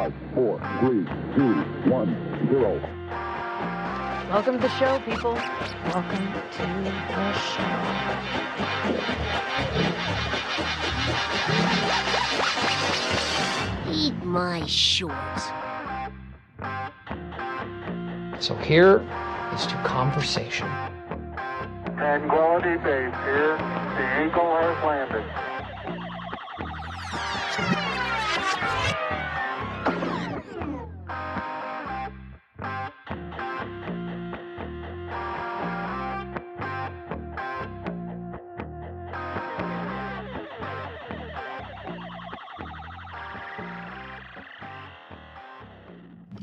5, 4, 3, 2, 1, 0. Welcome to the show, people. Welcome to the show. Eat my shorts. So here is to conversation. Tranquility Base here. The Eagle has landed.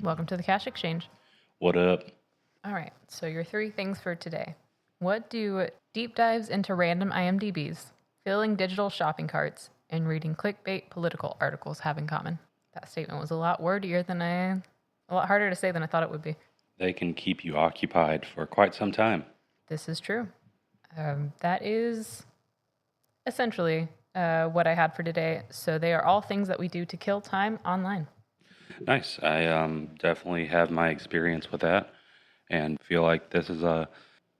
Welcome to the Cash Exchange. What up? All right, so your three things for today. What do deep dives into random IMDbs, filling digital shopping carts, and reading clickbait political articles have in common? That statement was a lot wordier than a lot harder to say than I thought it would be. They can keep you occupied for quite some time. This is true. That is essentially what I had for today. So they are all things that we do to kill time online. Nice. I definitely have my experience with that and feel like this is a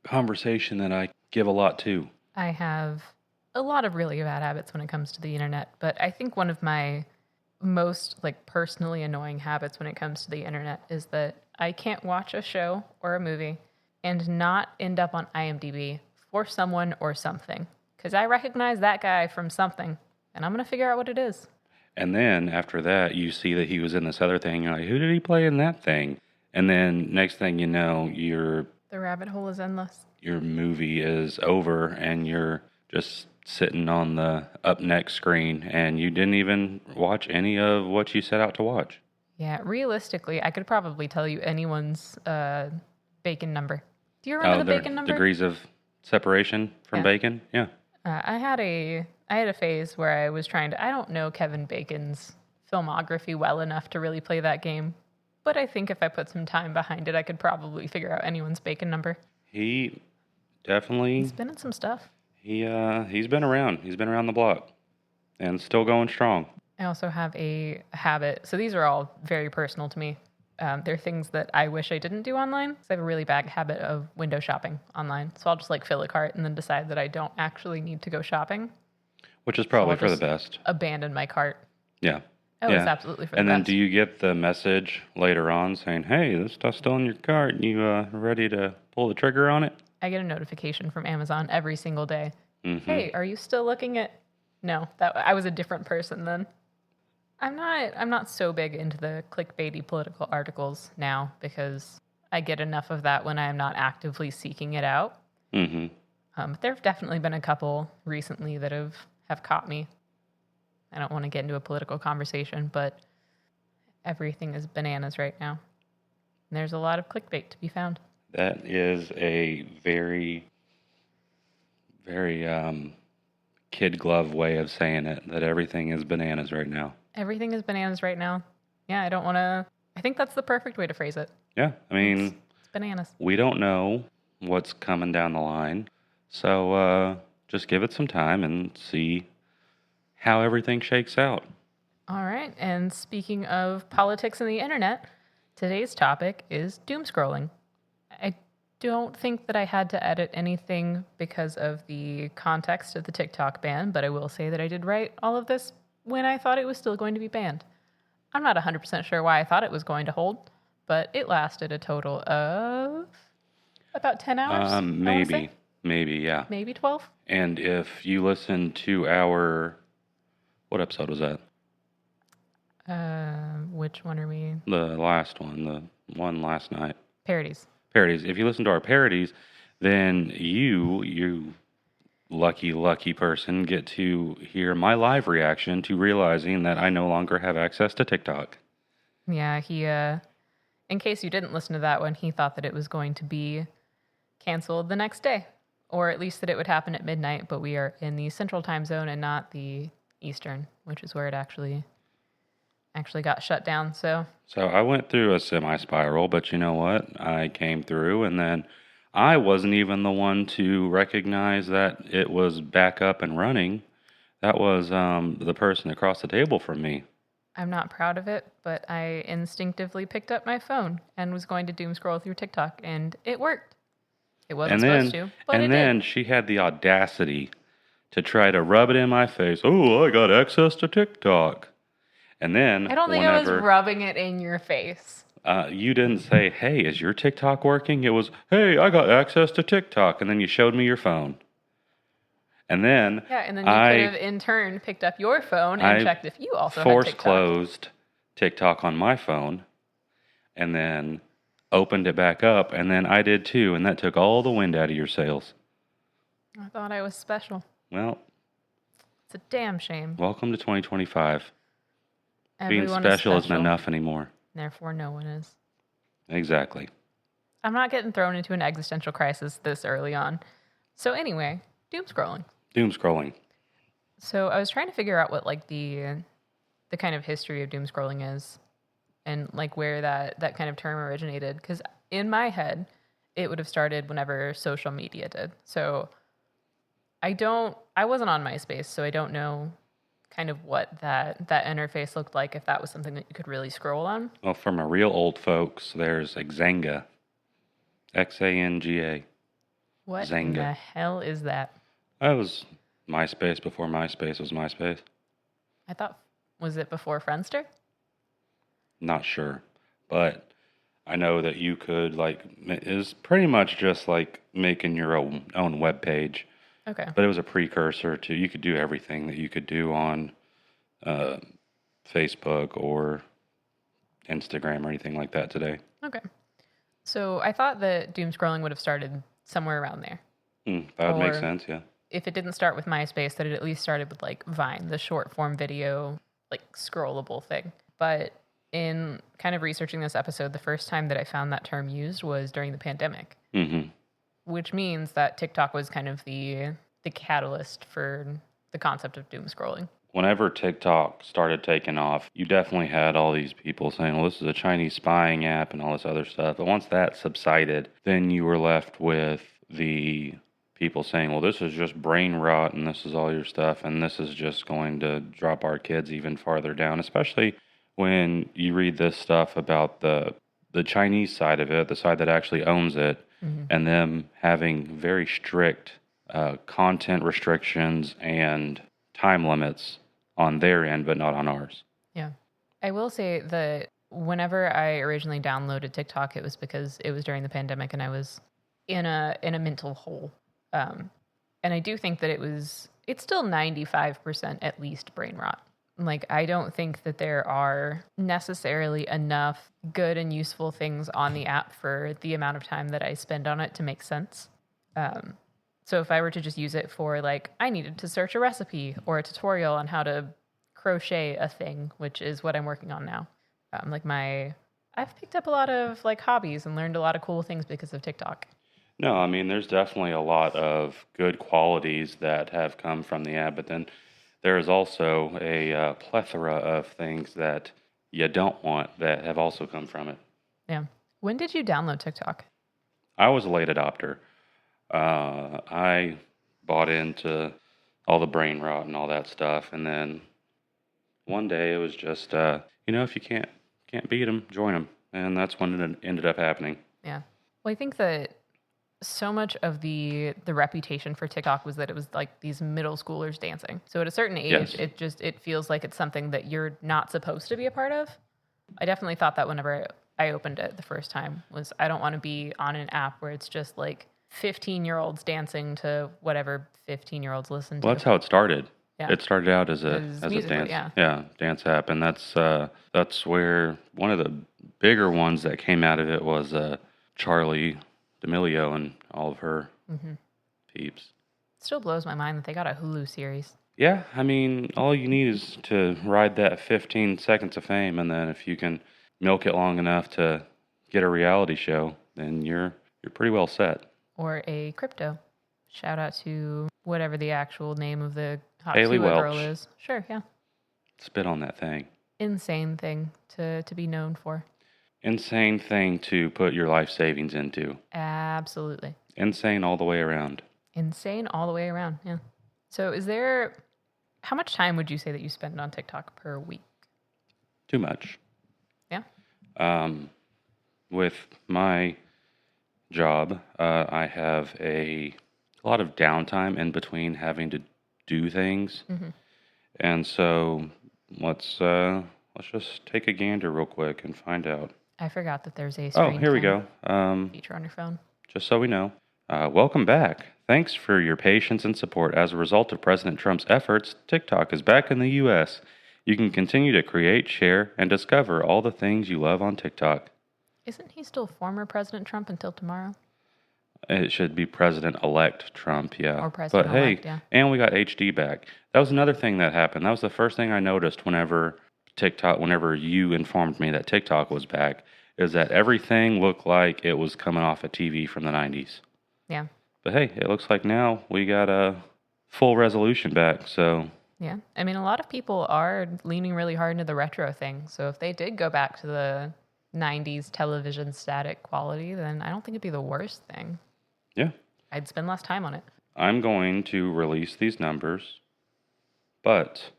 conversation that I give a lot to. I have a lot of really bad habits when it comes to the internet, but I think one of my most personally annoying habits when it comes to the internet is that I can't watch a show or a movie and not end up on IMDb for someone or something, because I recognize that guy from something and I'm going to figure out what it is. And then after that, you see that he was in this other thing. You're like, who did he play in that thing? And then next thing you know, the rabbit hole is endless. Your movie is over and you're just sitting on the up next screen and you didn't even watch any of what you set out to watch. Yeah, realistically, I could probably tell you anyone's bacon number. Do you remember the bacon number? Degrees of separation from bacon? Yeah. I had a phase where I was trying to, I don't know Kevin Bacon's filmography well enough to really play that game, but I think if I put some time behind it, I could probably figure out anyone's bacon number. He definitely... He's been in some stuff. He's been around. He's been around the block and still going strong. I also have a habit. So these are all very personal to me. They're things that I wish I didn't do online. So I have a really bad habit of window shopping online. So I'll just fill a cart and then decide that I don't actually need to go shopping. Which is probably for the best. Abandon my cart. Yeah. Oh, yeah. It's absolutely for the best. And then do you get the message later on saying, hey, this stuff's still in your cart. You ready to pull the trigger on it? I get a notification from Amazon every single day. Mm-hmm. Hey, are you still looking at... No, I was a different person then. I'm not so big into the clickbaity political articles now because I get enough of that when I'm not actively seeking it out. Mm-hmm. But there have definitely been a couple recently that have caught me. I don't want to get into a political conversation, but everything is bananas right now. And there's a lot of clickbait to be found. That is a very, very kid glove way of saying it, that everything is bananas right now. Everything is bananas right now. Yeah, I think that's the perfect way to phrase it. Yeah, I mean... It's bananas. We don't know what's coming down the line, so just give it some time and see how everything shakes out. All right, and speaking of politics and the internet, today's topic is doom scrolling. I don't think that I had to edit anything because of the context of the TikTok ban, but I will say that I did write all of this when I thought it was still going to be banned. I'm not 100% sure why I thought it was going to hold, but it lasted a total of about 10 hours. Maybe, yeah. Maybe 12. And if you listen to what episode was that? Which one are we? The last one, the one last night. Parodies. If you listen to our parodies, then you lucky person, get to hear my live reaction to realizing that I no longer have access to TikTok. Yeah, he, in case you didn't listen to that one, he thought that it was going to be canceled the next day, or at least that it would happen at midnight, but we are in the central time zone and not the eastern, which is where it actually got shut down. So I went through a semi-spiral, but you know what? I came through, and then I wasn't even the one to recognize that it was back up and running. That was the person across the table from me. I'm not proud of it, but I instinctively picked up my phone and was going to doom scroll through TikTok, and it worked. It wasn't supposed to, but it then did. she had the audacity to try to rub it in my face. Oh, I got access to TikTok. And then I don't think I was rubbing it in your face. you didn't say, hey, is your TikTok working? It was, hey, I got access to TikTok. And then you showed me your phone. And then Yeah, and then you could have in turn picked up your phone and checked if you also had force TikTok. closed TikTok on my phone and then opened it back up. And then I did too. And that took all the wind out of your sails. I thought I was special. Well, it's a damn shame. Welcome to 2025. Everyone Being special isn't enough anymore. Therefore, no one is. Exactly. I'm not getting thrown into an existential crisis this early on. So anyway, doom scrolling. Doom scrolling. So I was trying to figure out what like the kind of history of doom scrolling is, and like where that kind of term originated. Because in my head, it would have started whenever social media did. So I wasn't on MySpace, so I don't know kind of what that interface looked like, if that was something that you could really scroll on. Well, for my real old folks, there's Xanga. Xanga. What Xanga. in the hell is that? That was MySpace before MySpace was MySpace. I thought, was it before Friendster? Not sure. But I know that you could, it was pretty much just like making your own web page. Okay. But it was a precursor to, you could do everything that you could do on Facebook or Instagram or anything like that today. Okay. So I thought that doom scrolling would have started somewhere around there. That would make sense, yeah. If it didn't start with MySpace, that it at least started with like Vine, the short form video, like scrollable thing. But in kind of researching this episode, the first time that I found that term used was during the pandemic. Mm-hmm. Which means that TikTok was kind of the catalyst for the concept of doom scrolling. Whenever TikTok started taking off, you definitely had all these people saying, well, this is a Chinese spying app and all this other stuff. But once that subsided, then you were left with the people saying, well, this is just brain rot and this is all your stuff and this is just going to drop our kids even farther down, especially when you read this stuff about the Chinese side of it, the side that actually owns it, and them having very strict content restrictions and time limits on their end, but not on ours. Yeah. I will say that whenever I originally downloaded TikTok, it was because it was during the pandemic and I was in a mental hole. And I do think that it's still 95% at least brain rot. Like, I don't think that there are necessarily enough good and useful things on the app for the amount of time that I spend on it to make sense. So if I were to just use it for, like, I needed to search a recipe or a tutorial on how to crochet a thing, which is what I'm working on now. I've picked up a lot of, like, hobbies and learned a lot of cool things because of TikTok. No, I mean, there's definitely a lot of good qualities that have come from the app, but then there is also a plethora of things that you don't want that have also come from it. Yeah. When did you download TikTok? I was a late adopter. I bought into all the brain rot and all that stuff, and then one day it was just, if you can't beat them, join them, and that's when it ended up happening. Yeah. Well, I think that so much of the reputation for TikTok was that it was like these middle schoolers dancing. So at a certain age, Yes. it feels like it's something that you're not supposed to be a part of. I definitely thought that whenever I opened it the first time, was I don't want to be on an app where it's just like 15-year-olds dancing to whatever 15-year-olds listen to. Well, that's how it started. Yeah. It started out as a musically, dance, dance app, and that's where one of the bigger ones that came out of it was Charlie D'Amelio and all of her peeps. It still blows my mind that they got a Hulu series. Yeah, I mean, all you need is to ride that 15 seconds of fame, and then if you can milk it long enough to get a reality show, then you're pretty well set. Or a crypto. Shout out to whatever the actual name of the hot Haley Hulu girl Welch. is. Sure, yeah. Spit on that thing. Insane thing to be known for. Insane thing to put your life savings into. Absolutely. Insane all the way around. Insane all the way around, yeah. So how much time would you say that you spend on TikTok per week? too much. Yeah. With my job, I have a lot of downtime in between having to do things, and so let's just take a gander real quick and find out. I forgot that there's a Oh, screen here we time go. feature on your phone. Just so we know. Welcome back. Thanks for your patience and support. As a result of President Trump's efforts, TikTok is back in the U.S. You can continue to create, share, and discover all the things you love on TikTok. Isn't he still former President Trump until tomorrow? It should be President-elect Trump, yeah. Or But President-elect, hey, yeah. and we got HD back. That was another thing that happened. That was the first thing I noticed whenever you informed me that TikTok was back, is that everything looked like it was coming off a TV from the 90s. Yeah. But hey, it looks like now we got a full resolution back, so... Yeah. I mean, a lot of people are leaning really hard into the retro thing. So if they did go back to the 90s television static quality, then I don't think it'd be the worst thing. Yeah. I'd spend less time on it. I'm going to release these numbers, but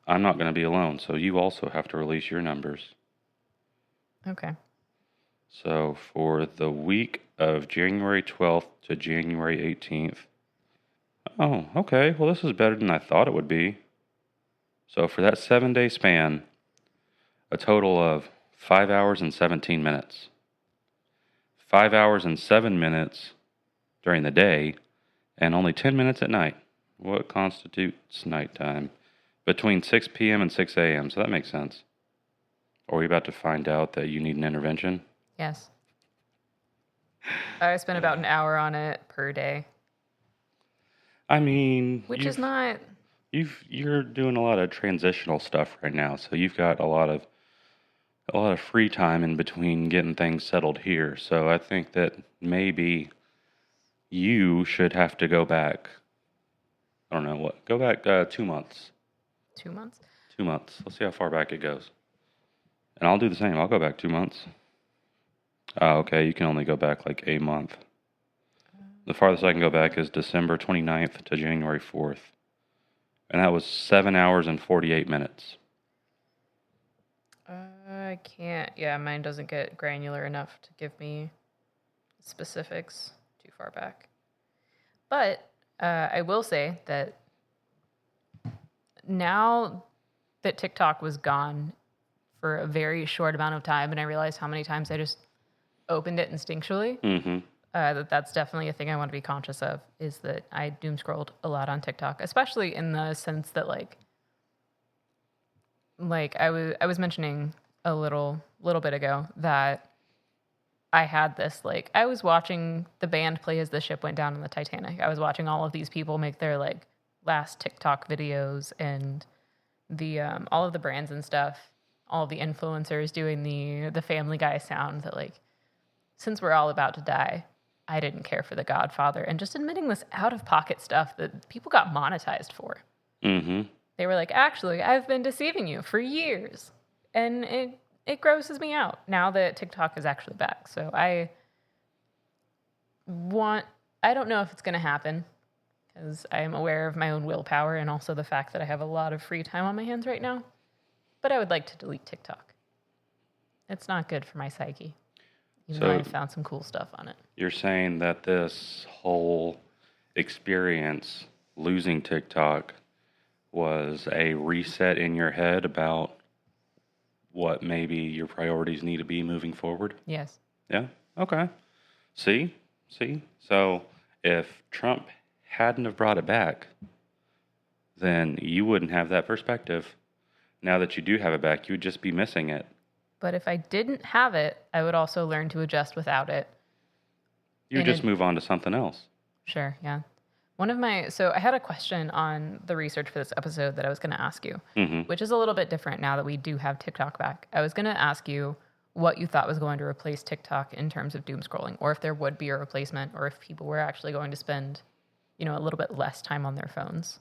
I'm not going to be alone, so you also have to release your numbers. Okay. So for the week of January 12th to January 18th. Oh, okay. Well, this is better than I thought it would be. So for that 7-day span, a total of 5 hours and 17 minutes. 5 hours and 7 minutes during the day, and only 10 minutes at night. What constitutes nighttime? Between 6 p.m. and 6 a.m., so that makes sense. Are we about to find out that you need an intervention? Yes. I spend about an hour on it per day. I mean... Which is not... You're doing a lot of transitional stuff right now, so you've got a lot of free time in between getting things settled here. So I think that maybe you should have to go back. I don't know what. Go back 2 months. 2 months? 2 months. Let's see how far back it goes. And I'll do the same. I'll go back 2 months. Oh, okay. You can only go back like a month. The farthest I can go back is December 29th to January 4th. And that was 7 hours and 48 minutes. I can't. Yeah, mine doesn't get granular enough to give me specifics too far back. But I will say that now that TikTok was gone for a very short amount of time, and I realized how many times I just opened it instinctually, that's definitely a thing I want to be conscious of, is that I doom scrolled a lot on TikTok, especially in the sense that like I was mentioning a little bit ago that I had this, like, I was watching the band play as the ship went down in the Titanic. I was watching all of these people make their like last TikTok videos, and the all of the brands and stuff, all of the influencers doing the Family Guy sound that, like, since we're all about to die, I didn't care for The Godfather, and just admitting this out-of-pocket stuff that people got monetized for. Mm-hmm. They were like, actually, I've been deceiving you for years, and it grosses me out now that TikTok is actually back. So I don't know if it's going to happen, because I am aware of my own willpower and also the fact that I have a lot of free time on my hands right now. But I would like to delete TikTok. It's not good for my psyche, even though I found some cool stuff on it. You're saying that this whole experience, losing TikTok, was a reset in your head about what maybe your priorities need to be moving forward? Yes. Yeah? Okay. See? So if Trump hadn't have brought it back, then you wouldn't have that perspective. Now that you do have it back, you would just be missing it. But if I didn't have it, I would also learn to adjust without it. You would just move on to something else. Sure, yeah. So I had a question on the research for this episode that I was going to ask you, which is a little bit different now that we do have TikTok back. I was going to ask you what you thought was going to replace TikTok in terms of doom scrolling, or if there would be a replacement, or if people were actually going to spend, a little bit less time on their phones.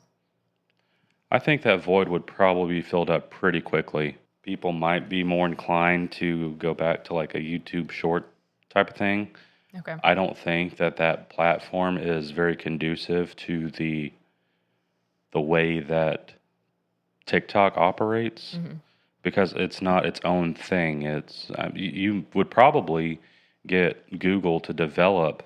I think that void would probably be filled up pretty quickly. People might be more inclined to go back to like a YouTube short type of thing. Okay. I don't think that platform is very conducive to the way that TikTok operates. because it's not its own thing. It's you would probably get Google to develop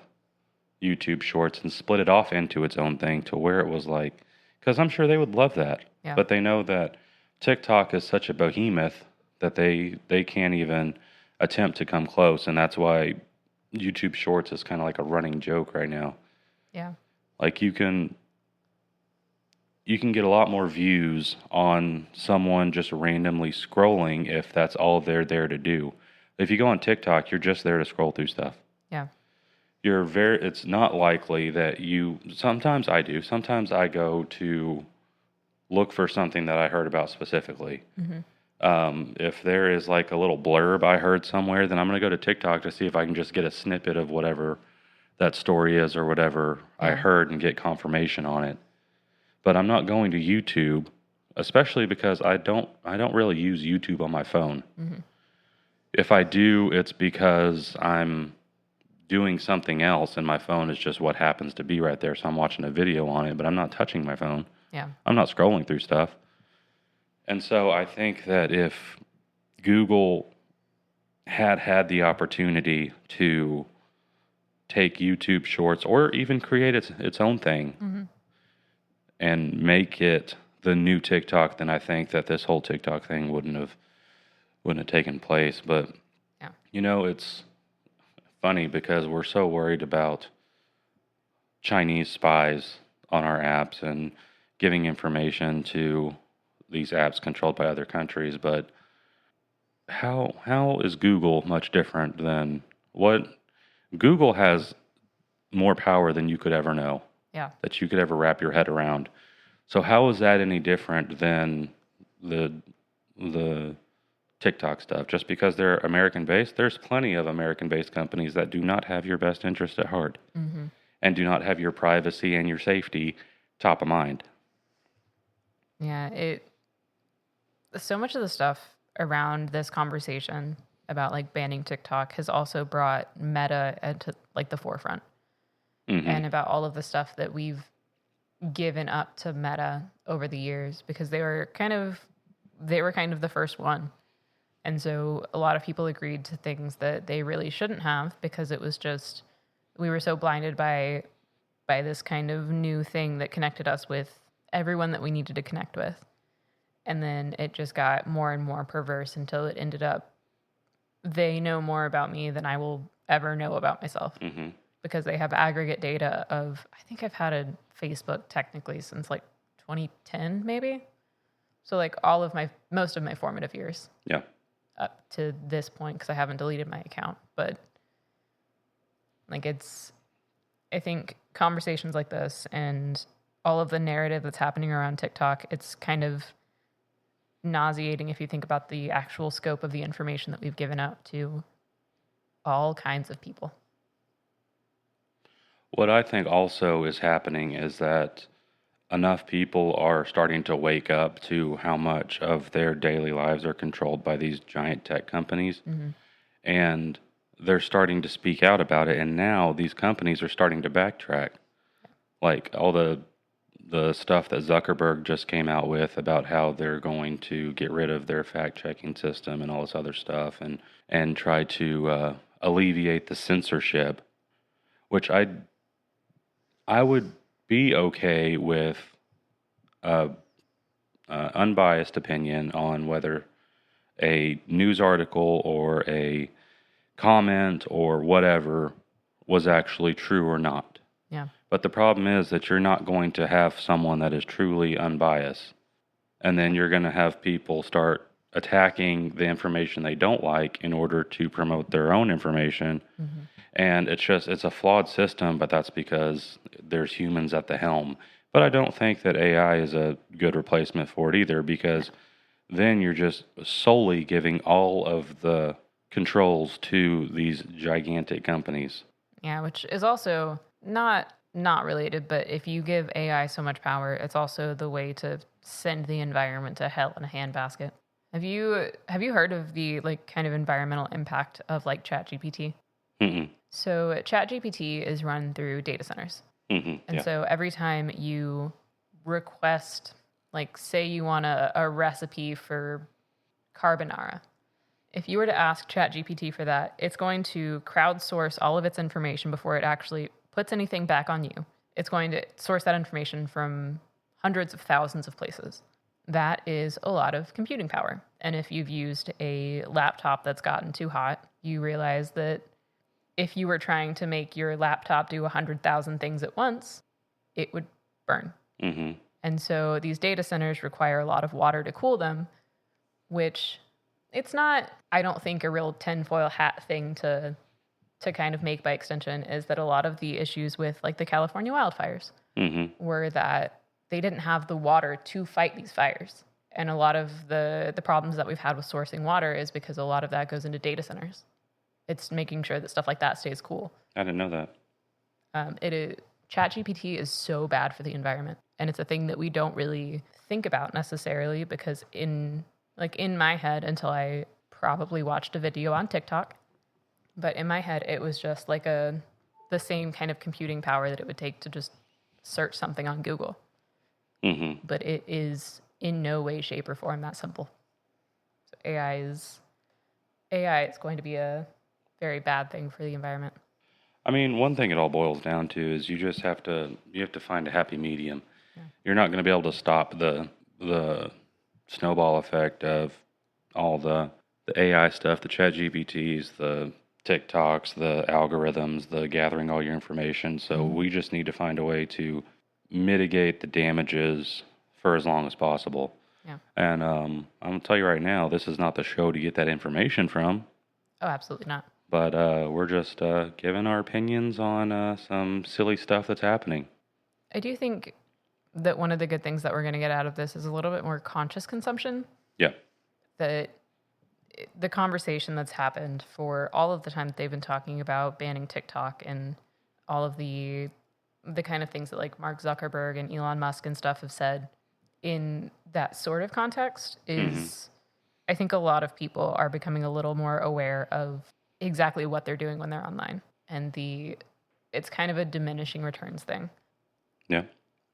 YouTube Shorts and split it off into its own thing to where it was like, because I'm sure they would love that. Yeah. But they know that TikTok is such a behemoth that they can't even attempt to come close, and that's why YouTube Shorts is kind of like a running joke right now. Yeah. Like you can get a lot more views on someone just randomly scrolling if that's all they're there to do. If you go on TikTok, you're just there to scroll through stuff. Yeah. It's not likely that sometimes I do. Sometimes I go to look for something that I heard about specifically. If there is like a little blurb I heard somewhere, then I'm going to go to TikTok to see if I can just get a snippet of whatever that story is or whatever I heard and get confirmation on it. But I'm not going to YouTube, especially because I don't really use YouTube on my phone. If I do, it's because I'm doing something else and my phone is just what happens to be right there. So I'm watching a video on it, but I'm not touching my phone. Yeah. I'm not scrolling through stuff. And so I think that if Google had the opportunity to take YouTube Shorts or even create its own thing and make it the new TikTok, then I think that this whole TikTok thing wouldn't have taken place. But it's funny because we're so worried about Chinese spies on our apps and giving information to these apps controlled by other countries, but how is Google much different than what Google has? More power than you could ever know. Yeah. That you could ever wrap your head around. So how is that any different than the TikTok stuff? Just because they're American-based, there's plenty of American-based companies that do not have your best interest at heart and do not have your privacy and your safety top of mind. Yeah, so much of the stuff around this conversation about like banning TikTok has also brought Meta into like the forefront. And about all of the stuff that we've given up to Meta over the years, because they were kind of the first one. And so a lot of people agreed to things that they really shouldn't have, because it was just, we were so blinded by this kind of new thing that connected us with everyone that we needed to connect with. And then it just got more and more perverse until it ended up, they know more about me than I will ever know about myself. Because they have aggregate data of, I think I've had a Facebook technically since like 2010 maybe. So like most of my formative years. Yeah. Up to this point, because I haven't deleted my account. But like I think conversations like this and all of the narrative that's happening around TikTok, it's kind of nauseating if you think about the actual scope of the information that we've given out to all kinds of people. What I think also is happening is that enough people are starting to wake up to how much of their daily lives are controlled by these giant tech companies. And they're starting to speak out about it. And now these companies are starting to backtrack. Like all the stuff that Zuckerberg just came out with about how they're going to get rid of their fact-checking system and all this other stuff and try to alleviate the censorship, which I would be okay with unbiased opinion on whether a news article or a comment or whatever was actually true or not. Yeah. But the problem is that you're not going to have someone that is truly unbiased. And then you're going to have people start attacking the information they don't like in order to promote their own information. And it's a flawed system, but that's because there's humans at the helm. But I don't think that AI is a good replacement for it either, because then you're just solely giving all of the controls to these gigantic companies. Yeah, which is also not related, but if you give AI so much power, it's also the way to send the environment to hell in a handbasket. Have you heard of the like kind of environmental impact of like ChatGPT? So ChatGPT is run through data centers. And so every time you request, like say you want a recipe for carbonara. If you were to ask ChatGPT for that, it's going to crowdsource all of its information before it actually puts anything back on you. It's going to source that information from hundreds of thousands of places. That is a lot of computing power. And if you've used a laptop that's gotten too hot, you realize that if you were trying to make your laptop do 100,000 things at once, it would burn. Mm-hmm. And so these data centers require a lot of water to cool them, which it's not, I don't think, a real tinfoil hat thing to kind of make by extension, is that a lot of the issues with like the California wildfires were that they didn't have the water to fight these fires. And a lot of the problems that we've had with sourcing water is because a lot of that goes into data centers. It's making sure that stuff like that stays cool. I didn't know that. ChatGPT is so bad for the environment. And it's a thing that we don't really think about necessarily, because in my head, until I probably watched a video on TikTok, but in my head, it was just like the same kind of computing power that it would take to just search something on Google. Mm-hmm. But it is in no way, shape, or form that simple. So AI is going to be a very bad thing for the environment. I mean, one thing it all boils down to is you have to find a happy medium. Yeah. You're not going to be able to stop the snowball effect of all the AI stuff, the ChatGPTs, the TikToks, the algorithms, the gathering all your information. So we just need to find a way to mitigate the damages for as long as possible. Yeah. And I'm going to tell you right now, this is not the show to get that information from. Oh, absolutely not. But we're just giving our opinions on some silly stuff that's happening. I do think that one of the good things that we're going to get out of this is a little bit more conscious consumption. Yeah. That the conversation that's happened for all of the time that they've been talking about banning TikTok and all of the kind of things that like Mark Zuckerberg and Elon Musk and stuff have said in that sort of context is, I think a lot of people are becoming a little more aware of exactly what they're doing when they're online. And it's kind of a diminishing returns thing. Yeah.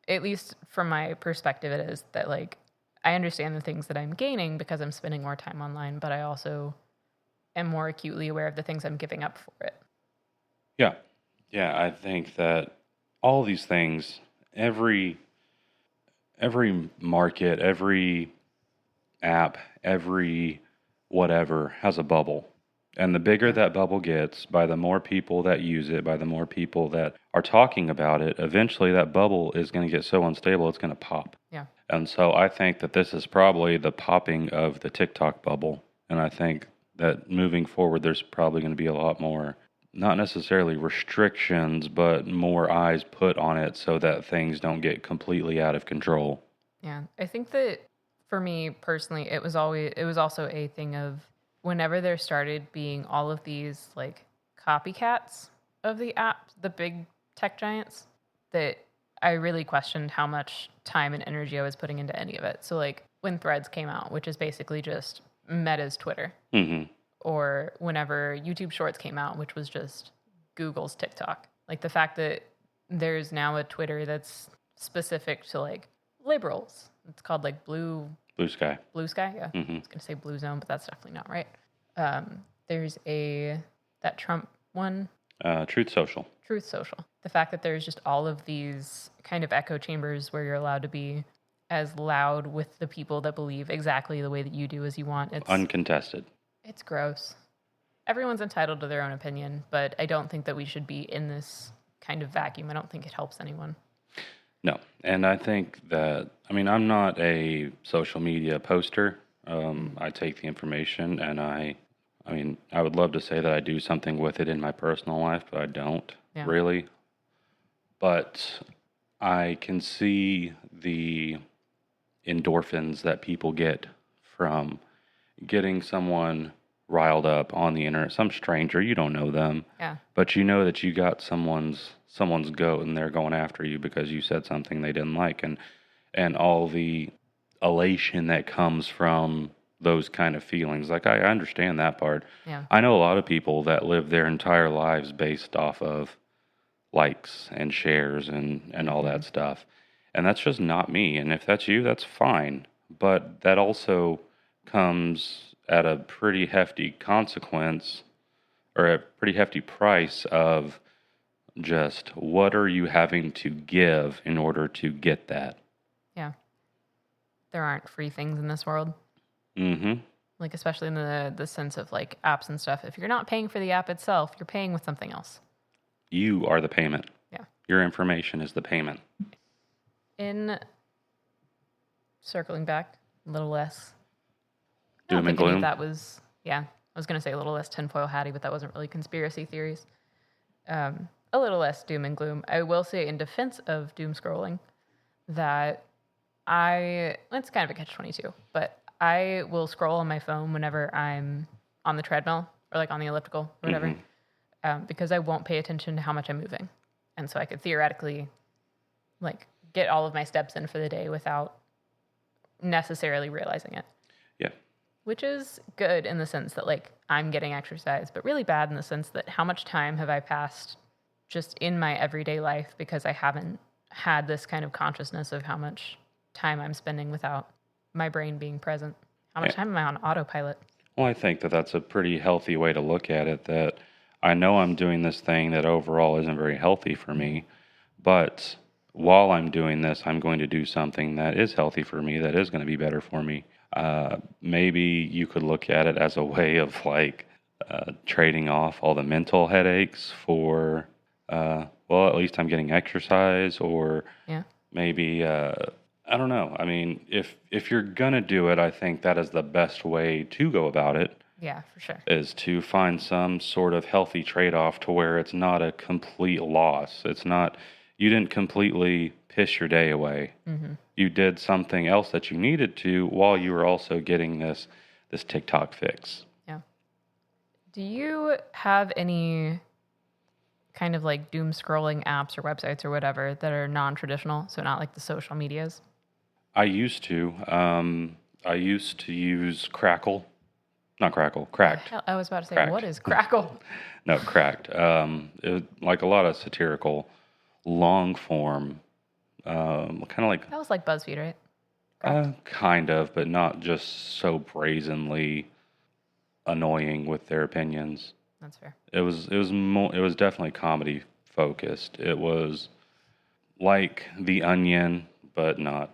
At least from my perspective, it is that like, I understand the things that I'm gaining because I'm spending more time online, but I also am more acutely aware of the things I'm giving up for it. Yeah. Yeah, I think that all these things, every market, every app, every whatever has a bubble. And the bigger that bubble gets, by the more people that use it, by the more people that are talking about it, eventually that bubble is going to get so unstable it's going to pop. Yeah. And so I think that this is probably the popping of the TikTok bubble. And I think that moving forward, there's probably going to be a lot more, not necessarily restrictions, but more eyes put on it so that things don't get completely out of control. Yeah. I think that for me personally, it was also a thing of whenever there started being all of these like copycats of the app, the big tech giants, that I really questioned how much time and energy I was putting into any of it. So like when Threads came out, which is basically just Meta's Twitter, or whenever YouTube Shorts came out, which was just Google's TikTok. Like the fact that there's now a Twitter that's specific to like liberals. It's called like Blue Sky. Blue Sky, yeah. I was going to say Blue Zone, but that's definitely not right. There's that Trump one. Truth Social. Truth Social. The fact that there's just all of these kind of echo chambers where you're allowed to be as loud with the people that believe exactly the way that you do as you want. It's uncontested. It's gross. Everyone's entitled to their own opinion, but I don't think that we should be in this kind of vacuum. I don't think it helps anyone. No. And I think that, I mean, I'm not a social media poster. I take the information and I would love to say that I do something with it in my personal life, but I don't really. But I can see the endorphins that people get from getting someone riled up on the internet, some stranger, you don't know them, but you know that you got someone's goat and they're going after you because you said something they didn't like, and all the elation that comes from those kind of feelings. Like I understand that part. Yeah. I know a lot of people that live their entire lives based off of likes and shares and all that stuff. And that's just not me. And if that's you, that's fine. But that also comes at a pretty hefty consequence or a pretty hefty price of just what are you having to give in order to get that. Yeah. There aren't free things in this world. Mm-hmm. Like, especially in the sense of like apps and stuff. If you're not paying for the app itself, you're paying with something else. You are the payment. Yeah. Your information is the payment. In circling back a little less. I Doom don't and think any of gloom. that was, yeah. I was going to say a little less tinfoil hatty, but that wasn't really conspiracy theories. A little less doom and gloom. I will say in defense of doom scrolling that it's kind of a catch-22, but I will scroll on my phone whenever I'm on the treadmill or like on the elliptical or whatever, because I won't pay attention to how much I'm moving. And so I could theoretically like get all of my steps in for the day without necessarily realizing it. Yeah. Which is good in the sense that like I'm getting exercise, but really bad in the sense that how much time have I passed just in my everyday life because I haven't had this kind of consciousness of how much time I'm spending without my brain being present. How much time am I on autopilot? Well, I think that that's a pretty healthy way to look at it, that I know I'm doing this thing that overall isn't very healthy for me, but while I'm doing this, I'm going to do something that is healthy for me, that is going to be better for me. Maybe you could look at it as a way of like trading off all the mental headaches for, well, at least I'm getting exercise, or maybe, I don't know. I mean, if you're going to do it, I think that is the best way to go about it. Yeah, for sure. Is to find some sort of healthy trade-off to where it's not a complete loss. It's not, you didn't completely piss your day away. Mm-hmm. You did something else that you needed to while you were also getting this TikTok fix. Yeah. Do you have any kind of like doom scrolling apps or websites or whatever that are non-traditional, so not like the social medias? I used to. I used to use Crackle. Not Crackle, Cracked. Hell, I was about to say, Cracked. what is Crackle? No, Cracked. It was like a lot of satirical, long form, kind of like. That was like BuzzFeed, right? Kind of, but not just so brazenly annoying with their opinions. That's fair. It was definitely comedy focused. It was like The Onion, but not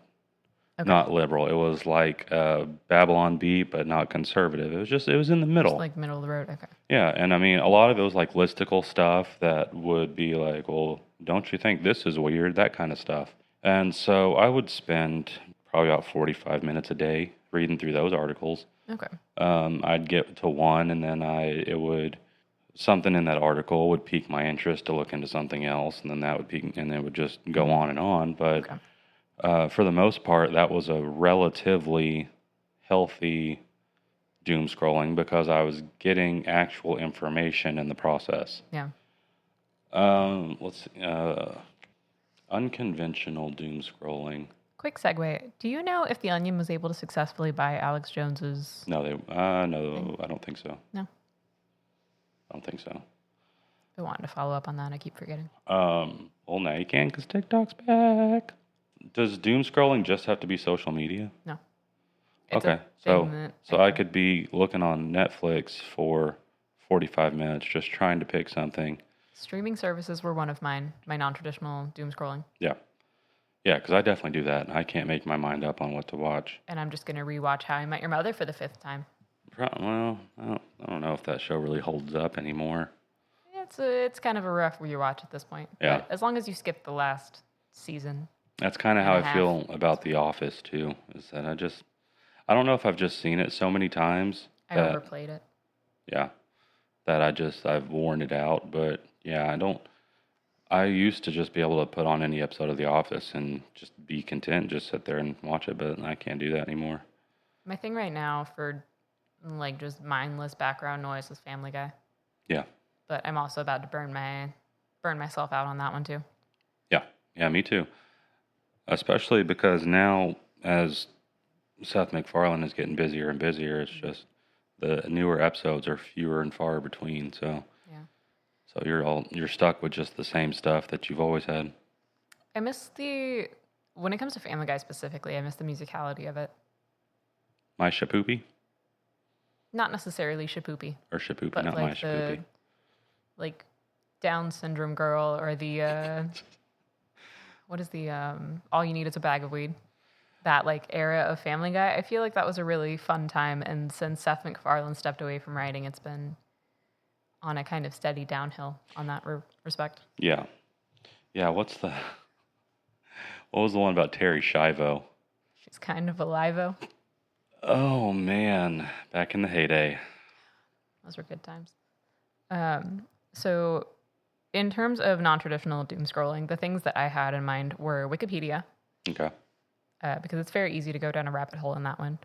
liberal. It was like Babylon Bee, but not conservative. It was in the middle. Just like middle of the road. Okay. Yeah, and I mean, a lot of it was like listicle stuff that would be like, well, don't you think this is weird? That kind of stuff. And so I would spend probably about 45 minutes a day reading through those articles. Okay. I'd get to one, and then something in that article would pique my interest to look into something else, and then that would pique, and it would just go on and on. But for the most part, that was a relatively healthy doom scrolling because I was getting actual information in the process. Yeah. Let's see. Unconventional doom scrolling. Quick segue. Do you know if The Onion was able to successfully buy Alex Jones's? No, no, I don't think so. No. I don't think so. I wanted to follow up on that. I keep forgetting. Well, now you can because TikTok's back. Does doom scrolling just have to be social media? No. Okay, so I could be looking on Netflix for 45 minutes just trying to pick something. Streaming services were one of mine, my non-traditional doom scrolling. Yeah. Yeah, because I definitely do that. I can't make my mind up on what to watch. And I'm just going to rewatch How I Met Your Mother for the 5th time. Well, I don't know if that show really holds up anymore. It's kind of a rough rewatch at this point. Yeah. But as long as you skip the last season. That's kind of how I feel about The Office, too, is that I don't know if I've just seen it so many times. I overplayed it. Yeah. That I've worn it out. But yeah, I used to just be able to put on any episode of The Office and just be content, just sit there and watch it, but I can't do that anymore. My thing right now for like just mindless background noise is Family Guy. Yeah. But I'm also about to burn myself out on that one too. Yeah. Yeah, me too. Especially because now as Seth MacFarlane is getting busier and busier, it's just the newer episodes are fewer and far between, so yeah. So you're stuck with just the same stuff that you've always had. I miss when it comes to Family Guy specifically, I miss the musicality of it. My Shapoopy? Not necessarily Shapoopy, Or Shapoopy, but not my like Shapoopy. like Down syndrome girl, or the what is the All You Need Is a Bag of Weed. That like era of Family Guy. I feel like that was a really fun time, and since Seth MacFarlane stepped away from writing, it's been on a kind of steady downhill on that respect. Yeah. Yeah, what was the one about Terry Schiavo? She's kind of alive-o. Oh, man. Back in the heyday. Those were good times. So in terms of non-traditional doom scrolling, the things that I had in mind were Wikipedia, Okay. because it's very easy to go down a rabbit hole in that one.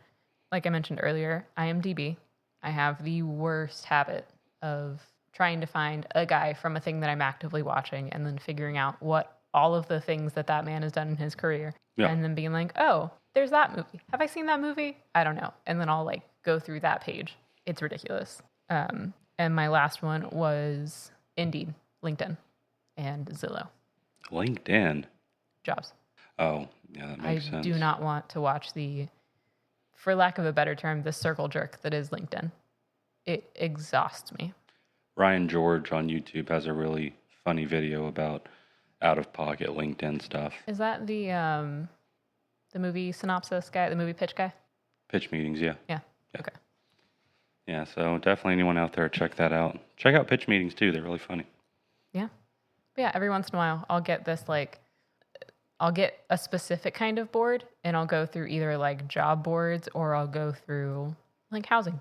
Like I mentioned earlier, IMDb. I have the worst habit of trying to find a guy from a thing that I'm actively watching and then figuring out what all of the things that man has done in his career. Yeah. And then being like, oh, there's that movie. Have I seen that movie? I don't know. And then I'll like go through that page. It's ridiculous. And my last one was Indeed, LinkedIn, and Zillow. LinkedIn? Jobs. Oh, yeah, that makes sense. I do not want to watch for lack of a better term, the circle jerk that is LinkedIn. It exhausts me. Ryan George on YouTube has a really funny video about out-of-pocket LinkedIn stuff. Is that the movie synopsis guy, the movie pitch guy? Pitch meetings, yeah. Yeah. Okay. Yeah, so definitely anyone out there, check that out. Check out pitch meetings, too. They're really funny. Yeah. But yeah, every once in a while, I'll get I'll get a specific kind of board, and I'll go through either like job boards, or I'll go through like housing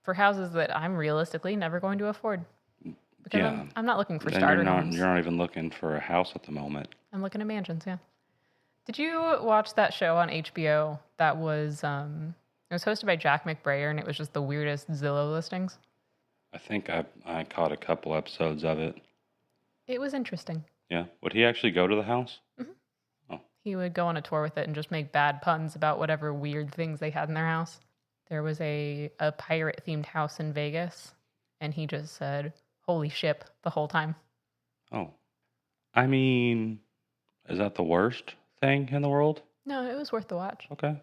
for houses that I'm realistically never going to afford. Because Yeah. I'm not looking for Then starter homes. You're not even looking for a house at the moment. I'm looking at mansions, yeah. Did you watch that show on HBO that was, it was hosted by Jack McBrayer, and it was just the weirdest Zillow listings? I think I caught a couple episodes of it. It was interesting. Yeah. Would he actually go to the house? He would go on a tour with it and just make bad puns about whatever weird things they had in their house. There was a pirate-themed house in Vegas, and he just said, "Holy ship," the whole time. Oh. I mean, is that the worst thing in the world? No, it was worth the watch. Okay.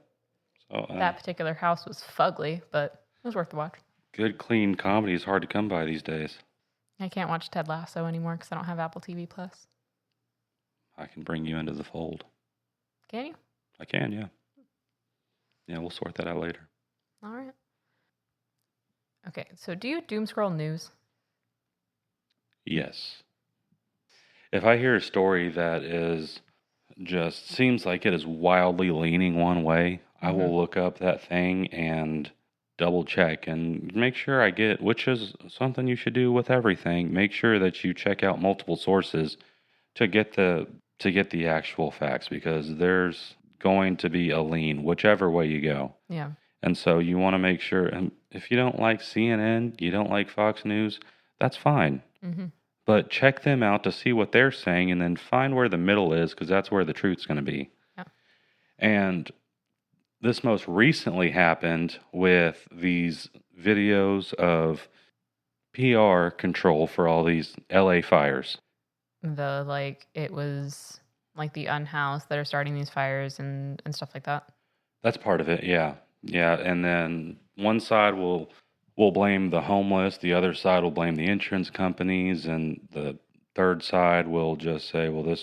So That particular house was fugly, but it was worth the watch. good, clean comedy is hard to come by these days. I can't watch Ted Lasso anymore because I don't have Apple TV Plus. I can bring you into the fold. Can you? I can, yeah. Yeah, we'll sort that out later. All right. Okay, so do you doom scroll news? Yes. If I hear a story that is just seems like it is wildly leaning one way, I will look up that thing and double check and make sure I get, which is something you should do with everything. Make sure that you check out multiple sources to get the actual facts, because there's going to be a lean whichever way you go. Yeah. And so you want to make sure, and if you don't like CNN, you don't like Fox News, that's fine. Mm-hmm. But check them out to see what they're saying, and then find where the middle is, because that's where the truth's going to be. Yeah. And this most recently happened with these videos of PR control for all these LA fires. It was like the unhoused that are starting these fires and stuff like that. That's part of it, yeah. Yeah, and then one side will blame the homeless, the other side will blame the insurance companies, and the third side will just say, well,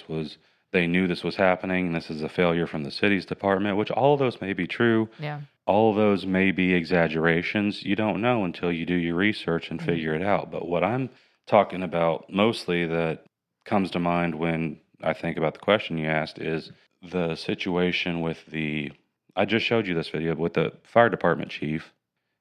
they knew this was happening, and this is a failure from the city's department, which all of those may be true. Yeah. All of those may be exaggerations. You don't know until you do your research and figure it out. But what I'm talking about mostly that comes to mind when I think about the question you asked is the situation with I just showed you this video with the fire department chief.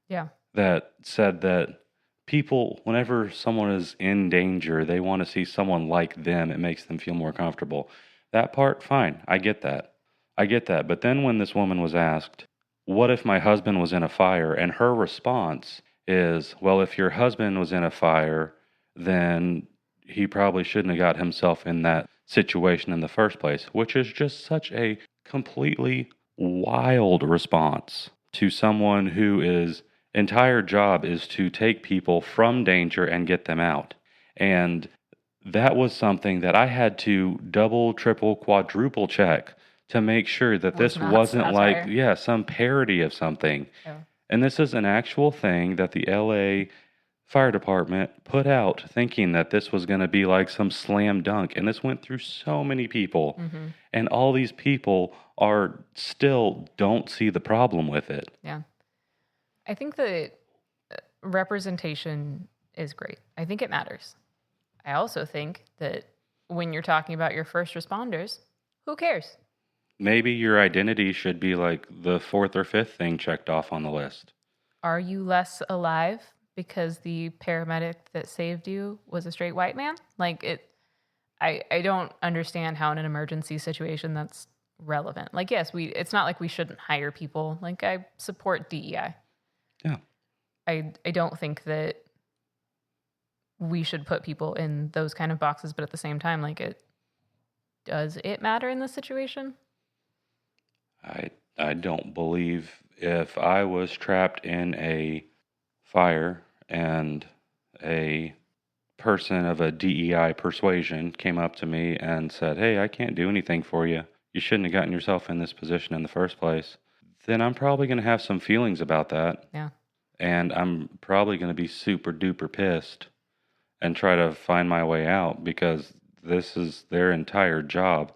Yeah. That said that people, whenever someone is in danger, they want to see someone like them. It makes them feel more comfortable. That part, fine. I get that. But then when this woman was asked, what if my husband was in a fire? And her response is, well, if your husband was in a fire, then he probably shouldn't have got himself in that situation in the first place, which is just such a completely wild response to someone whose entire job is to take people from danger and get them out. And that was something that I had to double, triple, quadruple check to make sure that this wasn't like, some parody of something. Yeah. And this is an actual thing that the LA fire department put out thinking that this was going to be like some slam dunk. And this went through so many people. Mm-hmm. And all these people are still don't see the problem with it. Yeah. I think that representation is great. I think it matters. I also think that when you're talking about your first responders, who cares? Maybe your identity should be like the fourth or fifth thing checked off on the list. Are you less alive because the paramedic that saved you was a straight white man? Like I don't understand how in an emergency situation that's relevant. Like, yes, it's not like we shouldn't hire people. Like, I support DEI. Yeah. I don't think that we should put people in those kind of boxes, but at the same time, like, does it matter in this situation? I don't believe if I was trapped in a fire and a person of a DEI persuasion came up to me and said, "Hey, I can't do anything for you. You shouldn't have gotten yourself in this position in the first place." Then I'm probably going to have some feelings about that. Yeah. And I'm probably going to be super duper pissed and try to find my way out because this is their entire job.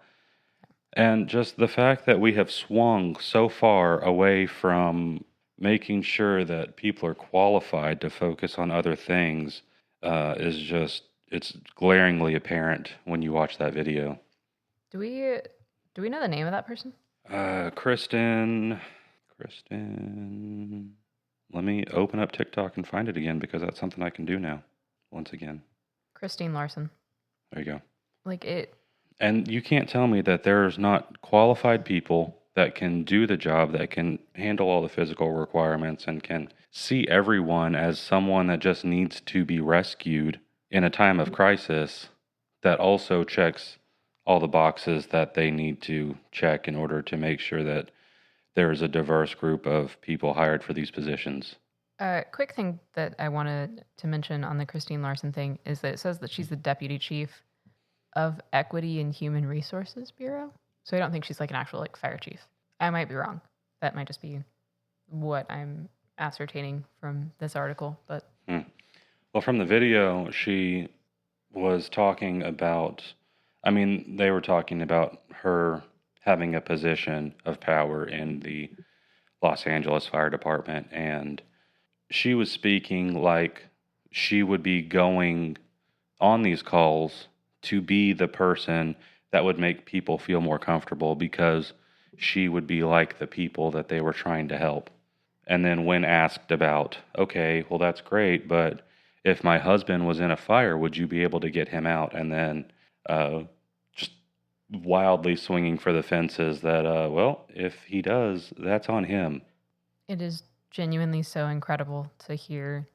And just the fact that we have swung so far away from making sure that people are qualified to focus on other things is just, it's glaringly apparent when you watch that video. Do we know the name of that person? Kristen, let me open up TikTok and find it again because that's something I can do now. Once again. Christine Larson. There you go. Like it. And you can't tell me that there's not qualified people that can do the job, that can handle all the physical requirements and can see everyone as someone that just needs to be rescued in a time of crisis, that also checks all the boxes that they need to check in order to make sure that there is a diverse group of people hired for these positions. Quick thing that I wanted to mention on the Christine Larson thing is that it says that she's the deputy chief of Equity and Human Resources Bureau. So I don't think she's like an actual like fire chief. I might be wrong. That might just be what I'm ascertaining from this article. But well, from the video, she was talking about. I mean, they were talking about her having a position of power in the Los Angeles Fire Department, and she was speaking like she would be going on these calls to be the person that would make people feel more comfortable because she would be like the people that they were trying to help. And then when asked about, okay, well, that's great, but if my husband was in a fire, would you be able to get him out? And then just wildly swinging for the fences that, well, if he does, that's on him. it is genuinely so incredible to hear.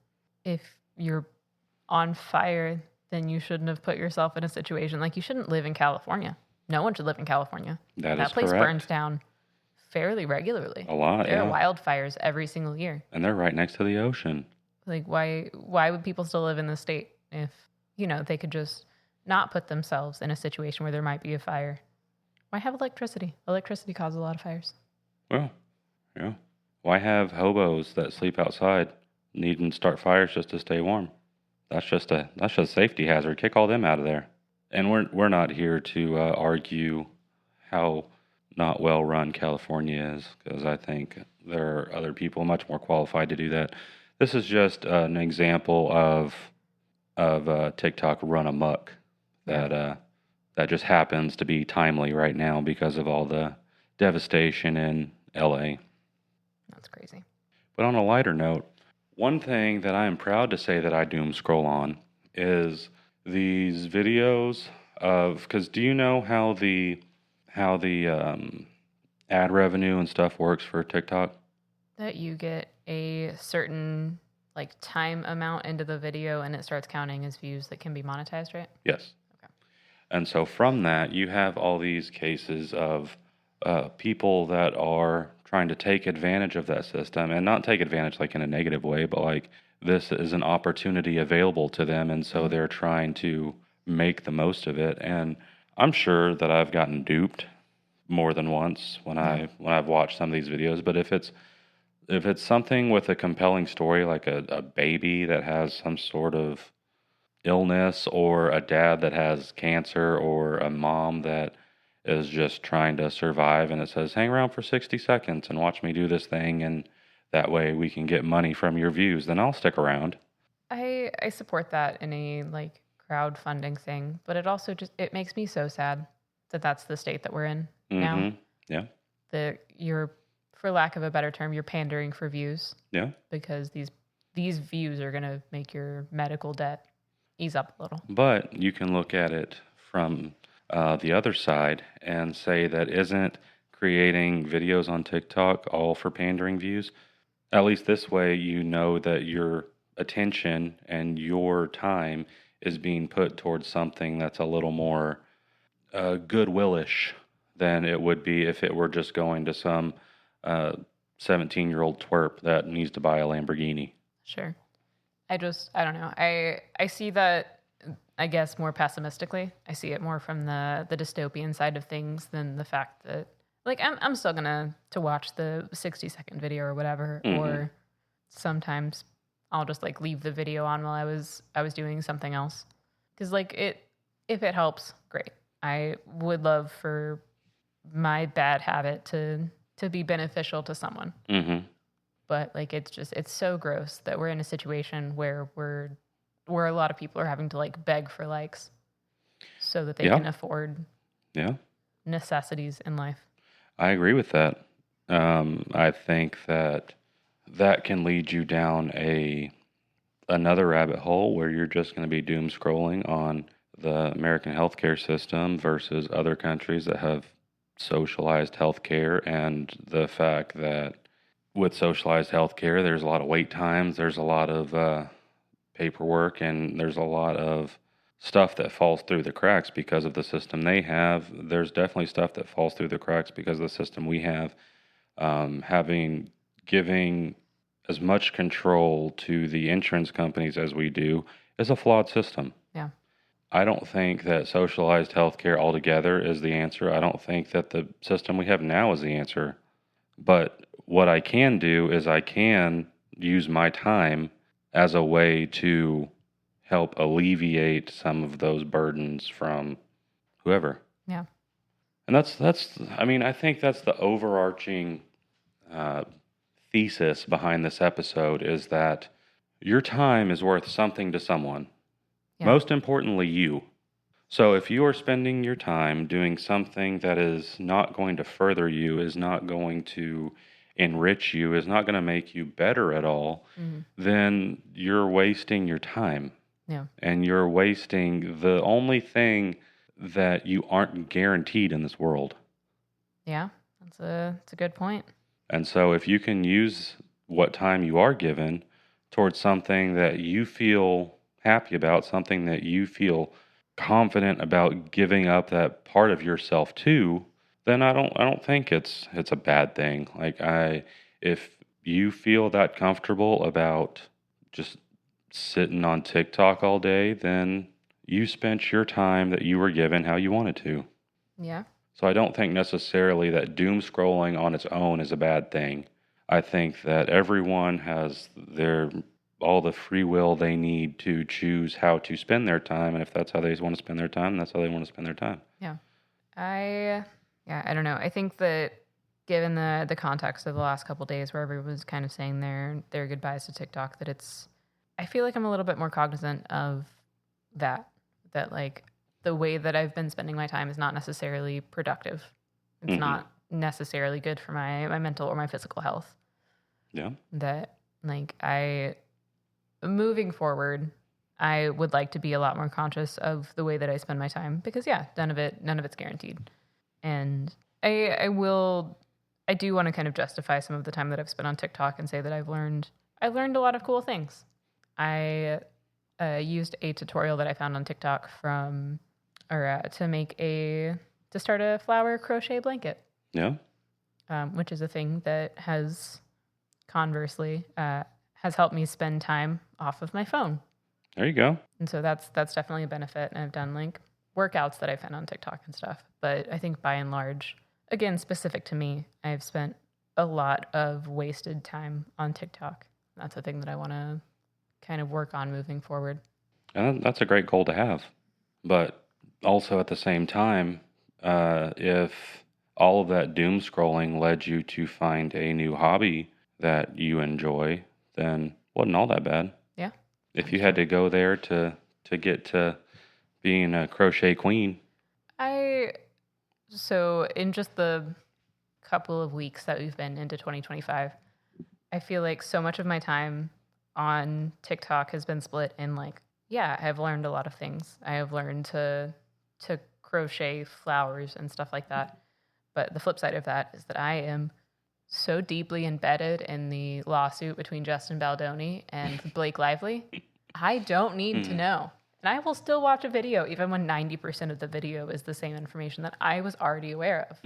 If you're on fire, then you shouldn't have put yourself in a situation like you shouldn't live in California. No one should live in California. That place correct. burns down fairly regularly. A lot, There yeah. are wildfires every single year. And they're right next to the ocean. Like, why would people still live in this state if, they could just not put themselves in a situation where there might be a fire? Why have electricity? Electricity causes a lot of fires. Well, yeah. Why have hobos that sleep outside needing to start fires just to stay warm? That's just a safety hazard. Kick all them out of there. And we're not here to argue how not well run California is, because I think there are other people much more qualified to do that. This is just an example of TikTok run amok that just happens to be timely right now because of all the devastation in LA. That's crazy. But on a lighter note, one thing that I am proud to say that I doom scroll on is these videos of, because do you know how the ad revenue and stuff works for TikTok? That you get a certain time amount into the video and it starts counting as views that can be monetized, right? Yes. Okay. And so from that, you have all these cases of people that are trying to take advantage of that system, and not take advantage like in a negative way, but like this is an opportunity available to them, and so they're trying to make the most of it. And I'm sure that I've gotten duped more than once when I've watched some of these videos. But if if it's something with a compelling story, like a baby that has some sort of illness, or a dad that has cancer, or a mom that is just trying to survive, and it says, hang around for 60 seconds and watch me do this thing, and that way we can get money from your views, then I'll stick around. I support that in a like crowdfunding thing, but it also just it makes me so sad that that's the state that we're in now. Mm-hmm. Yeah. That you're, for lack of a better term, you're pandering for views Yeah. because these views are gonna make your medical debt ease up a little. But you can look at it from the other side and say that isn't creating videos on TikTok all for pandering views? At least this way, you know that your attention and your time is being put towards something that's a little more goodwillish than it would be if it were just going to some 17-year-old twerp that needs to buy a Lamborghini. Sure. I don't know. I see that, I guess, more pessimistically. I see it more from the dystopian side of things than the fact that, like, I'm still gonna to watch the 60-second video or whatever, or sometimes I'll just like leave the video on while I was doing something else, because like if it helps, great. I would love for my bad habit to be beneficial to someone. Mm-hmm. But like it's so gross that we're in a situation where a lot of people are having to like beg for likes so that they can afford necessities in life. I agree with that. I think that can lead you down another rabbit hole where you're just going to be doom scrolling on the American healthcare system versus other countries that have socialized healthcare, and the fact that with socialized healthcare, there's a lot of wait times, there's a lot of paperwork, and there's a lot of stuff that falls through the cracks because of the system they have. There's definitely stuff that falls through the cracks because of the system we have. Giving as much control to the insurance companies as we do is a flawed system. Yeah. I don't think that socialized healthcare altogether is the answer. I don't think that the system we have now is the answer. But what I can do is I can use my time as a way to help alleviate some of those burdens from whoever. Yeah. And I think that's the overarching thesis behind this episode, is that your time is worth something to someone. Yeah. Most importantly, you. So if you are spending your time doing something that is not going to further you, is not going to enrich you, is not going to make you better at all, then you're wasting your time. Yeah. And you're wasting the only thing that you aren't guaranteed in this world. Yeah, that's a good point. And so if you can use what time you are given towards something that you feel happy about, something that you feel confident about giving up that part of yourself to, then I don't think it's a bad thing. If you feel that comfortable about just sitting on TikTok all day, then you spent your time that you were given how you wanted to. Yeah. So I don't think necessarily that doom scrolling on its own is a bad thing. I think that everyone has all the free will they need to choose how to spend their time, and if that's how they want to spend their time, that's how they want to spend their time. Yeah. I don't know. I think that given the context of the last couple of days where everyone's kind of saying their goodbyes to TikTok, I feel like I'm a little bit more cognizant of that like the way that I've been spending my time is not necessarily productive. It's not necessarily good for my mental or my physical health. Yeah. That like moving forward, I would like to be a lot more conscious of the way that I spend my time, because none of it's guaranteed. And I do want to kind of justify some of the time that I've spent on TikTok and say that I've learned a lot of cool things. I used a tutorial that I found on TikTok to start a flower crochet blanket. Yeah. Which is a thing that has conversely has helped me spend time off of my phone. There you go. And so that's definitely a benefit. And I've done like workouts that I found on TikTok and stuff. But I think by and large, again, specific to me, I've spent a lot of wasted time on TikTok. That's a thing that I want to kind of work on moving forward. And that's a great goal to have. But also at the same time, if all of that doom scrolling led you to find a new hobby that you enjoy, then wasn't all that bad. Yeah. If you had to go there to get to being a crochet queen. So in just the couple of weeks that we've been into 2025, I feel like so much of my time on TikTok has been split in like, yeah, I've learned a lot of things. I have learned to crochet flowers and stuff like that. But the flip side of that is that I am so deeply embedded in the lawsuit between Justin Baldoni and Blake Lively. I don't need to know. And I will still watch a video even when 90% of the video is the same information that I was already aware of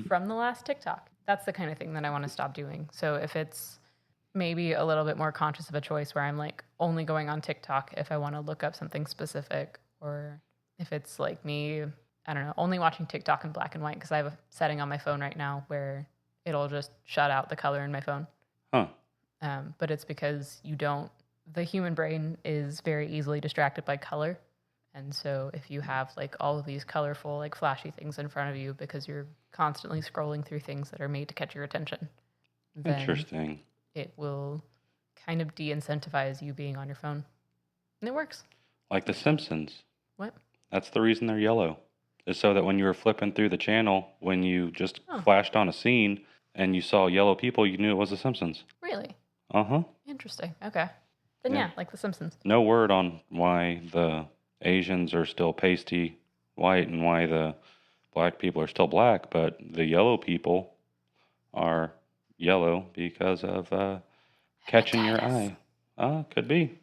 from the last TikTok. That's the kind of thing that I want to stop doing. So if it's maybe a little bit more conscious of a choice where I'm like only going on TikTok if I want to look up something specific, or if it's like me, I don't know, only watching TikTok in black and white because I have a setting on my phone right now where it'll just shut out the color in my phone. Huh. But it's because the human brain is very easily distracted by color. And so if you have like all of these colorful, like flashy things in front of you because you're constantly scrolling through things that are made to catch your attention, then Interesting. it will kind of de-incentivize you being on your phone. And it works. Like The Simpsons. What? That's the reason they're yellow. Is so that when you were flipping through the channel, when you just flashed on a scene and you saw yellow people, you knew it was The Simpsons. Really? Uh-huh. Interesting. Okay. Then yeah, like The Simpsons. No word on why the Asians are still pasty white and why the black people are still black, but the yellow people are yellow because of catching your eye. Could be.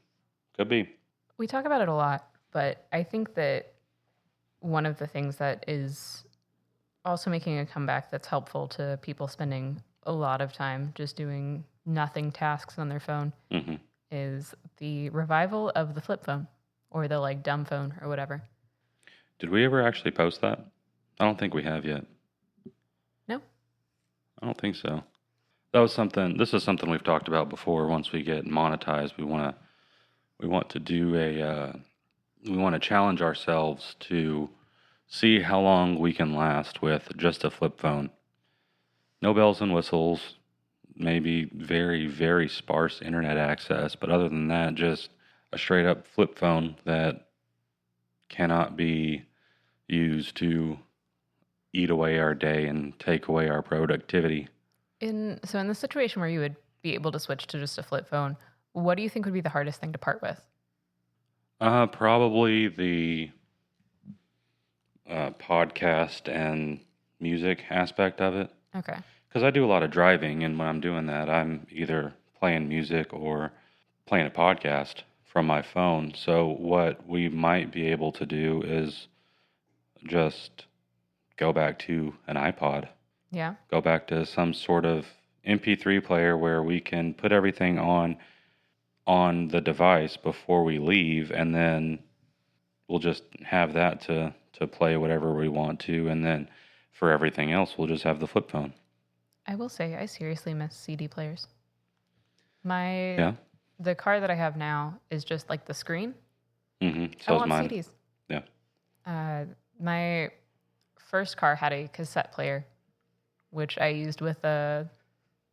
Could be. We talk about it a lot, but I think that one of the things that is also making a comeback that's helpful to people spending a lot of time just doing nothing tasks on their phone is the revival of the flip phone or the like dumb phone or whatever. Did we ever actually post that? I don't think we have yet. No. I don't think so. This is something we've talked about before. Once we get monetized, we want to challenge ourselves to see how long we can last with just a flip phone. No bells and whistles, maybe very, very sparse internet access, but other than that, just a straight up flip phone that cannot be used to eat away our day and take away our productivity. In the situation where you would be able to switch to just a flip phone, what do you think would be the hardest thing to part with? Probably the podcast and music aspect of it. Okay. Because I do a lot of driving, and when I'm doing that, I'm either playing music or playing a podcast from my phone. So what we might be able to do is just go back to an iPod. Yeah. Go back to some sort of MP3 player where we can put everything on the device before we leave, and then we'll just have that to play whatever we want to, and then for everything else, we'll just have the flip phone. I will say I seriously miss CD players. The car that I have now is just like the screen. Mm-hmm. I want mine. CDs. Yeah. My first car had a cassette player, which I used with the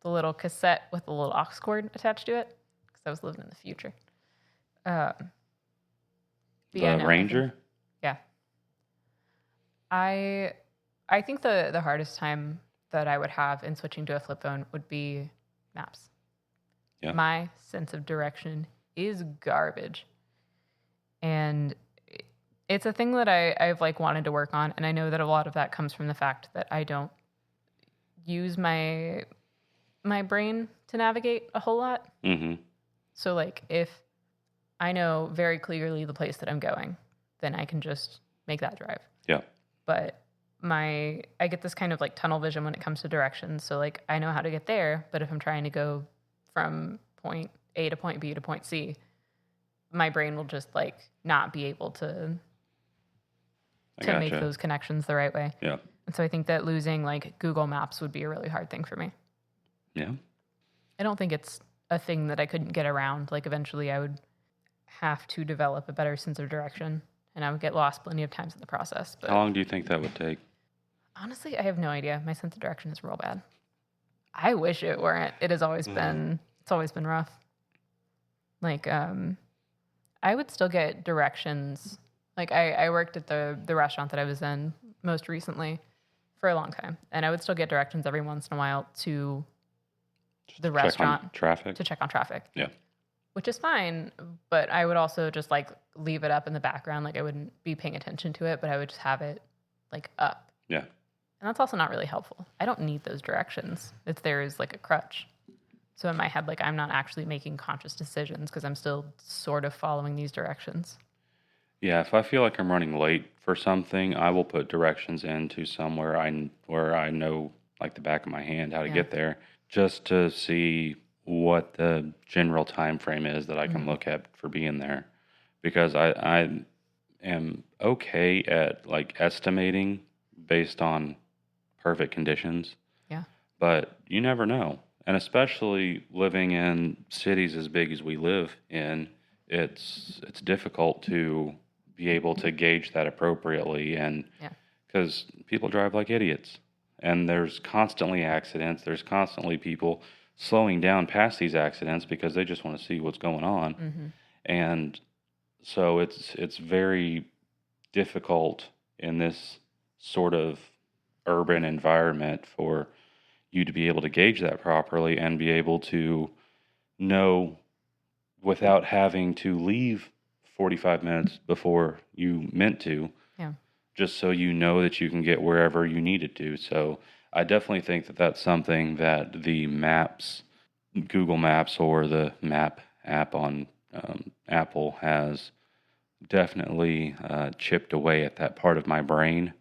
little cassette with the little aux cord attached to it because I was living in the future. The Ranger? Yeah. I think the hardest time that I would have in switching to a flip phone would be maps. Yeah. My sense of direction is garbage. And it's a thing that I've like wanted to work on, and I know that a lot of that comes from the fact that I don't use my brain to navigate a whole lot. Mm-hmm. So like if I know very clearly the place that I'm going, then I can just make that drive. Yeah. But I get this kind of like tunnel vision when it comes to directions. So like I know how to get there, but if I'm trying to go from point A to point B to point C, my brain will just like not be able to make those connections the right way. Yeah. And so I think that losing like Google Maps would be a really hard thing for me. Yeah. I don't think it's a thing that I couldn't get around. Like, eventually I would have to develop a better sense of direction, and I would get lost plenty of times in the process. But How long do you think that would take? honestly, I have no idea. My sense of direction is real bad. I wish it weren't. It has always been, it's always been rough. Like, I would still get directions. Like, I worked at the restaurant that I was in most recently for a long time, and I would still get directions every once in a while to the restaurant Traffic? to check on traffic. Yeah. Which is fine, but I would also just like leave it up in the background. Like, I wouldn't be paying attention to it, but I would just have it like up. Yeah. And that's also not really helpful. I don't need those directions. It's there as like a crutch. So in my head, like, I'm not actually making conscious decisions because I'm still sort of following these directions. Yeah, if I feel like I'm running late for something, I will put directions into somewhere where I know, like the back of my hand, how to get there, just to see what the general time frame is that I can look at for being there. Because I am okay at like estimating based on perfect conditions. Yeah. But you never know. And especially living in cities as big as we live in, it's difficult to be able to gauge that appropriately. And because people drive like idiots, and there's constantly accidents, there's constantly people slowing down past these accidents because they just want to see what's going on. And so it's very difficult in this sort of urban environment for you to be able to gauge that properly and be able to know without having to leave 45 minutes before you meant to, just so you know that you can get wherever you needed to. So I definitely think that that's something that the maps, Google Maps or the map app on Apple has definitely chipped away at that part of my brain.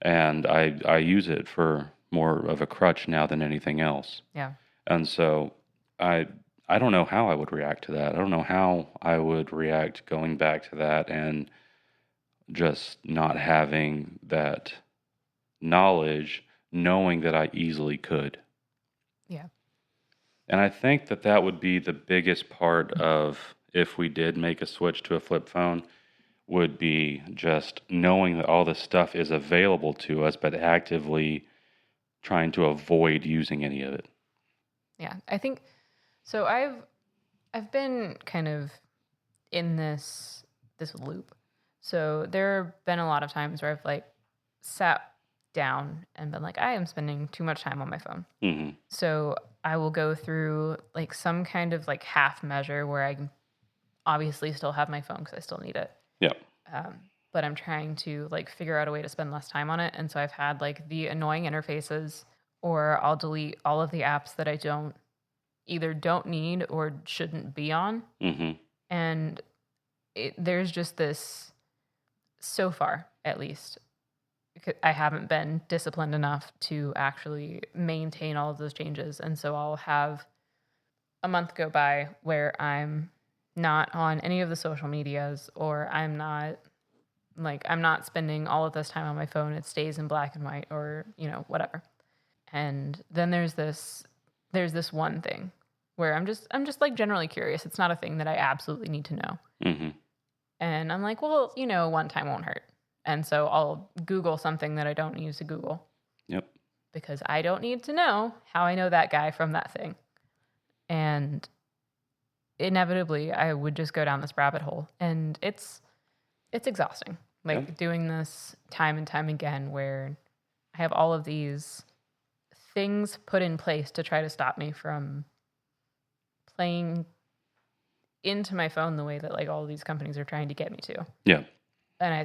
And I use it for more of a crutch now than anything else. Yeah. And so I don't know how I would react to that. I don't know how I would react going back to that and just not having that knowledge, knowing that I easily could. Yeah. And I think that that would be the biggest part of if we did make a switch to a flip phone, would be just knowing that all this stuff is available to us, but actively trying to avoid using any of it. Yeah. I think so. I've been kind of in this loop. So there have been a lot of times where I've like sat down and been like, I am spending too much time on my phone. So I will go through like some kind of like half measure where I can obviously still have my phone because I still need it. Yeah. But I'm trying to like figure out a way to spend less time on it. And so I've had like the annoying interfaces, or I'll delete all of the apps that I either don't need or shouldn't be on. And there's just this, so far at least, I haven't been disciplined enough to actually maintain all of those changes. And so I'll have a month go by where I'm not on any of the social medias, or I'm not spending all of this time on my phone. It stays in black and white, or, whatever. And then there's this one thing where I'm just like generally curious. It's not a thing that I absolutely need to know. And I'm like, well, one time won't hurt. And so I'll Google something that I don't need to Google. Yep. Because I don't need to know how I know that guy from that thing. And inevitably I would just go down this rabbit hole, and it's exhausting. Like doing this time and time again, where I have all of these things put in place to try to stop me from playing into my phone the way that like all of these companies are trying to get me to. Yeah. And I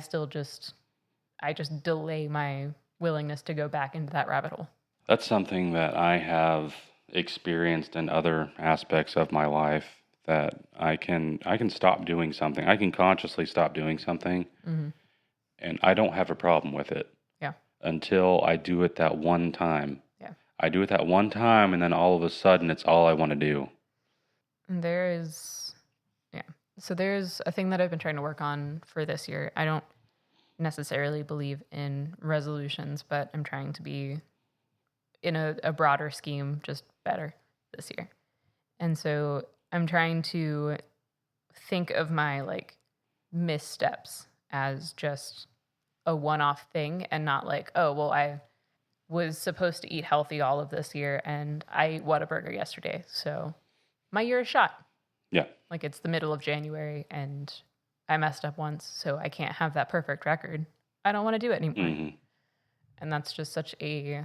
just delay my willingness to go back into that rabbit hole. That's something that I have experienced in other aspects of my life, that I can stop doing something. I can consciously stop doing something, and I don't have a problem with it. Yeah. Until I do it that one time. Yeah. I do it that one time, and then all of a sudden it's all I want to do. And so there's a thing that I've been trying to work on for this year. I don't necessarily believe in resolutions, but I'm trying to be in a broader scheme, just better this year. And so I'm trying to think of my like missteps as just a one-off thing and not like, oh, well, I was supposed to eat healthy all of this year and I ate Whataburger yesterday. So my year is shot. Yeah. Like it's the middle of January and I messed up once, so I can't have that perfect record. I don't want to do it anymore. Mm-hmm. And that's just such a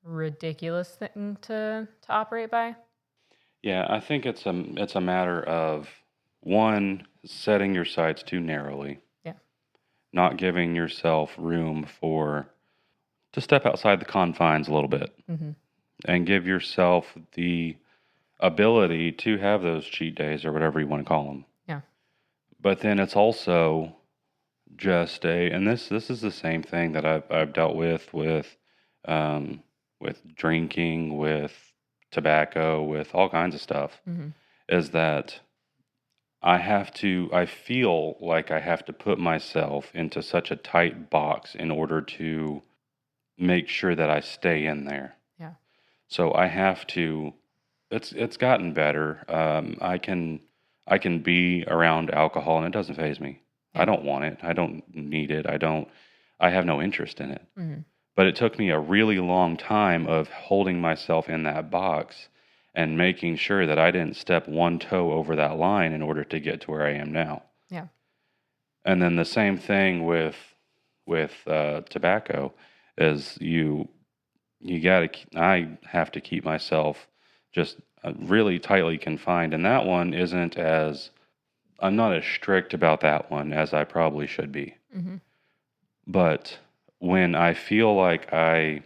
ridiculous thing to operate by. Yeah, I think it's a matter of, one, setting your sights too narrowly. Yeah. Not giving yourself room to step outside the confines a little bit. Mm-hmm. And give yourself the ability to have those cheat days or whatever you want to call them. Yeah. But then it's also just and this is the same thing that I've dealt with drinking, with tobacco, with all kinds of stuff, Mm-hmm. is that I feel like I have to put myself into such a tight box in order to make sure that I stay in there. Yeah. So I have to, it's gotten better. I can be around alcohol and it doesn't faze me. Yeah. I don't want it. I don't need it. I have no interest in it. Mm-hmm. But it took me a really long time of holding myself in that box and making sure that I didn't step one toe over that line in order to get to where I am now. Yeah. And then the same thing with tobacco is I have to keep myself just really tightly confined. And that one I'm not as strict about that one as I probably should be. Mm-hmm. But when I feel like and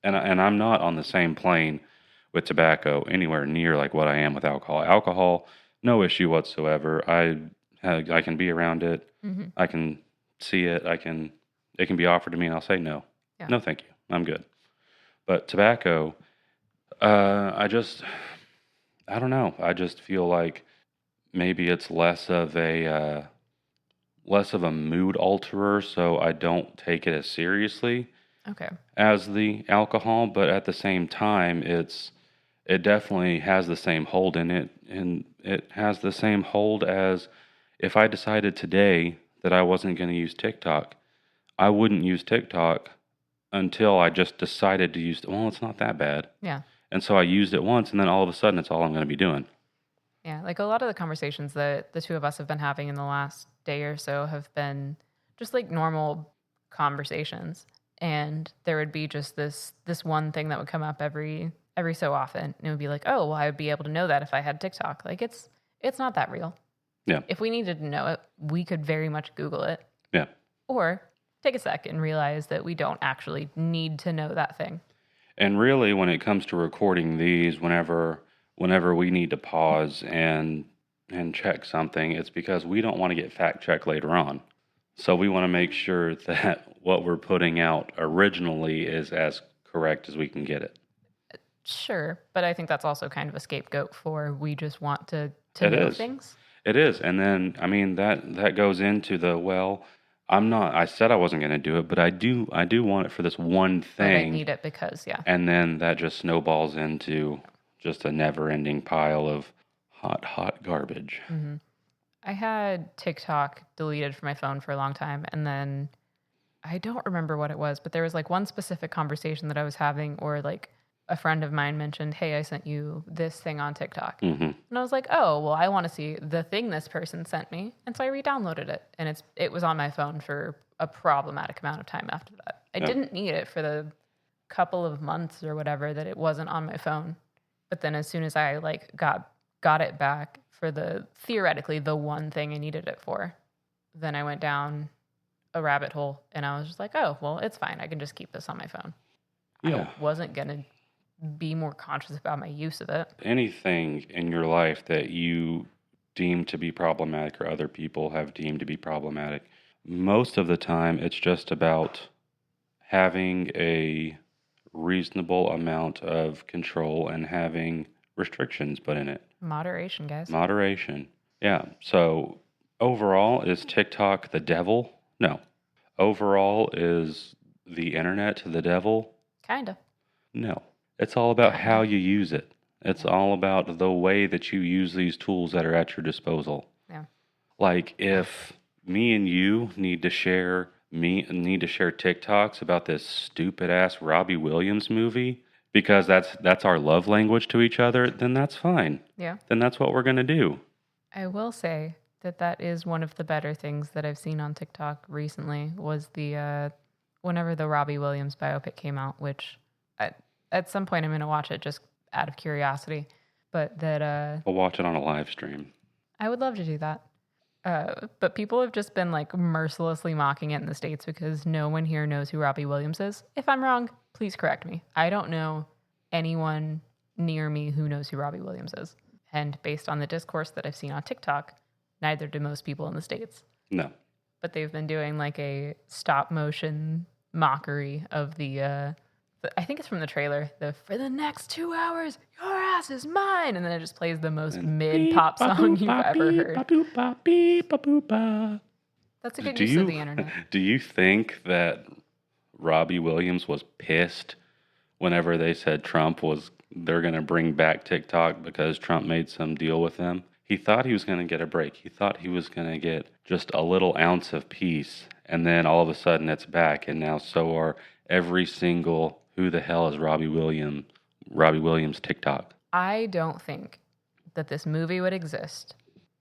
I'm not on the same plane with tobacco anywhere near like what I am with alcohol. Alcohol, no issue whatsoever. I can be around it. Mm-hmm. I can see it. It can be offered to me and I'll say no. Yeah. No, thank you. I'm good. But tobacco, I don't know. I just feel like maybe it's less of a mood alterer, so I don't take it as seriously Okay. as the alcohol. But at the same time, it definitely has the same hold in it, and it has the same hold as if I decided today that I wasn't going to use TikTok, I wouldn't use TikTok until I just decided to use it. Well, it's not that bad. Yeah. And so I used it once, and then all of a sudden, it's all I'm going to be doing. Yeah. Like a lot of the conversations that the two of us have been having in the last day or so have been just like normal conversations. And there would be just this one thing that would come up every so often. And it would be like, oh, well, I would be able to know that if I had TikTok. Like it's not that real. Yeah. If we needed to know it, we could very much Google it. Yeah. Or take a sec and realize that we don't actually need to know that thing. And really, when it comes to recording these, whenever we need to pause and check something, it's because we don't want to get fact checked later on. So we want to make sure that what we're putting out originally is as correct as we can get it. Sure, but I think that's also kind of a scapegoat for we just want to know things. It is. And then, I mean, that goes into I said I wasn't going to do it, but I do want it for this one thing. I need it because, yeah. And then that just snowballs into just a never-ending pile of hot garbage. Mm-hmm. I had TikTok deleted from my phone for a long time, and then I don't remember what it was, but there was like one specific conversation that I was having, or like a friend of mine mentioned, hey, I sent you this thing on TikTok. Mm-hmm. And I was like, oh, well, I want to see the thing this person sent me. And so I re-downloaded it. And it was on my phone for a problematic amount of time after that. I didn't need it for the couple of months or whatever that it wasn't on my phone. But then as soon as I like got it back for theoretically the one thing I needed it for, then I went down a rabbit hole and I was just like, oh, well, it's fine. I can just keep this on my phone. Yeah. I wasn't going to be more conscious about my use of it. Anything in your life that you deem to be problematic or other people have deemed to be problematic, most of the time it's just about having a reasonable amount of control and having restrictions put in it. Moderation, guys. Moderation. Yeah. So overall, is TikTok the devil? No. Overall, is the internet the devil? Kind of. No. It's all about how you use it. It's all about the way that you use these tools that are at your disposal. Yeah. Like if me and you need to share TikToks about this stupid ass Robbie Williams movie because that's our love language to each other, then that's fine. Yeah. Then that's what we're going to do. I will say that is one of the better things that I've seen on TikTok recently was the whenever the Robbie Williams biopic came out, which at some point I'm going to watch it just out of curiosity, but that I'll watch it on a live stream. I would love to do that. But people have just been like mercilessly mocking it in the States because no one here knows who Robbie Williams is. If I'm wrong, please correct me. I don't know anyone near me who knows who Robbie Williams is. And based on the discourse that I've seen on TikTok, neither do most people in the States. No. But they've been doing like a stop motion mockery of the I think it's from the trailer, for the next 2 hours, your ass is mine. And then it just plays the most mid-pop song you've ever heard. That's a good use of the internet. Do you think that Robbie Williams was pissed whenever they said they're going to bring back TikTok because Trump made some deal with them? He thought he was going to get a break. He thought he was going to get just a little ounce of peace. And then all of a sudden it's back. And now so are every single who the hell is Robbie Williams TikTok. I don't think that this movie would exist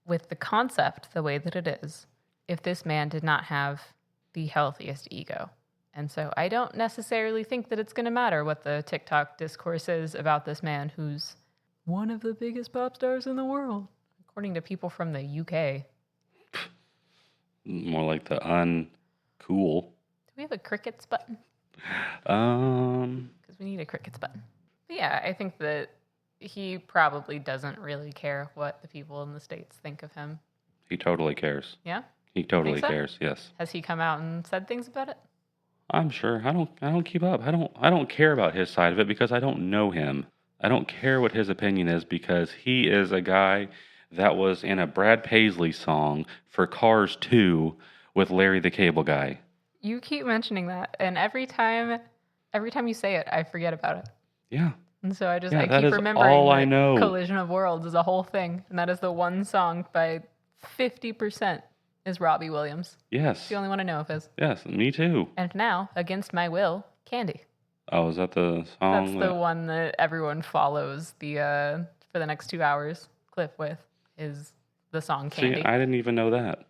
with the concept the way that it is if this man did not have the healthiest ego. And so I don't necessarily think that it's going to matter what the TikTok discourse is about this man who's one of the biggest pop stars in the world, according to people from the UK. More like the uncool. Do we have a crickets button? Because we need a crickets button. But yeah, I think that he probably doesn't really care what the people in the States think of him. He totally cares. Yeah? He totally Think so? cares, yes. Has he come out and said things about it? I'm sure. I don't keep up. I don't care about his side of it because I don't know him. I don't care what his opinion is because he is a guy that was in a Brad Paisley song for Cars 2 with Larry the Cable Guy. You keep mentioning that, and every time you say it, I forget about it. Yeah. And so I keep that is remembering all that I know. Collision of Worlds is a whole thing, and that is the one song by 50% is Robbie Williams. Yes. It's the only one I know of his. Yes, me too. And now, Against My Will, Candy. Oh, is that the song? That's the one that everyone follows the for the next 2 hours clip with is the song Candy. See, I didn't even know that.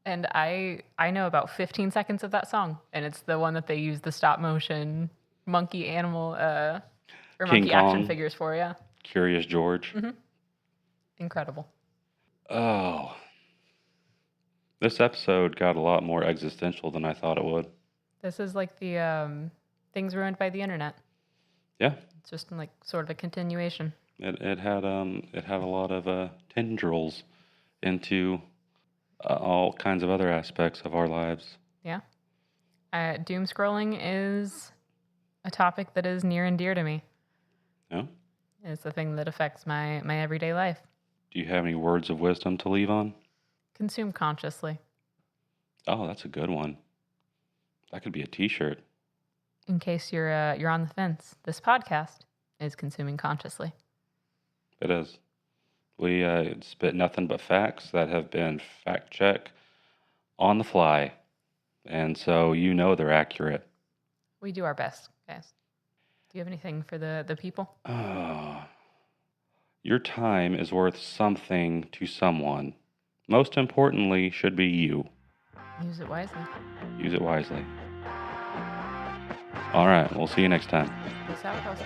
And I know about 15 seconds of that song, and it's the one that they use the stop motion monkey animal or King monkey Kong. action figures for, yeah. Curious George. Mm-hmm. Incredible. Oh. This episode got a lot more existential than I thought it would. This is like the things ruined by the internet. Yeah. It's just like sort of a continuation. It had a lot of tendrils into all kinds of other aspects of our lives. Yeah. Doom scrolling is a topic that is near and dear to me. Yeah. It's the thing that affects my everyday life. Do you have any words of wisdom to leave on? Consume consciously. Oh, that's a good one. That could be a T-shirt. In case you're on the fence, this podcast is consuming consciously. It is. We spit nothing but facts that have been fact-checked on the fly. And so you know they're accurate. We do our best, guys. Do you have anything for the people? Your time is worth something to someone. Most importantly should be you. Use it wisely. Use it wisely. All right, we'll see you next time. Peace out, folks.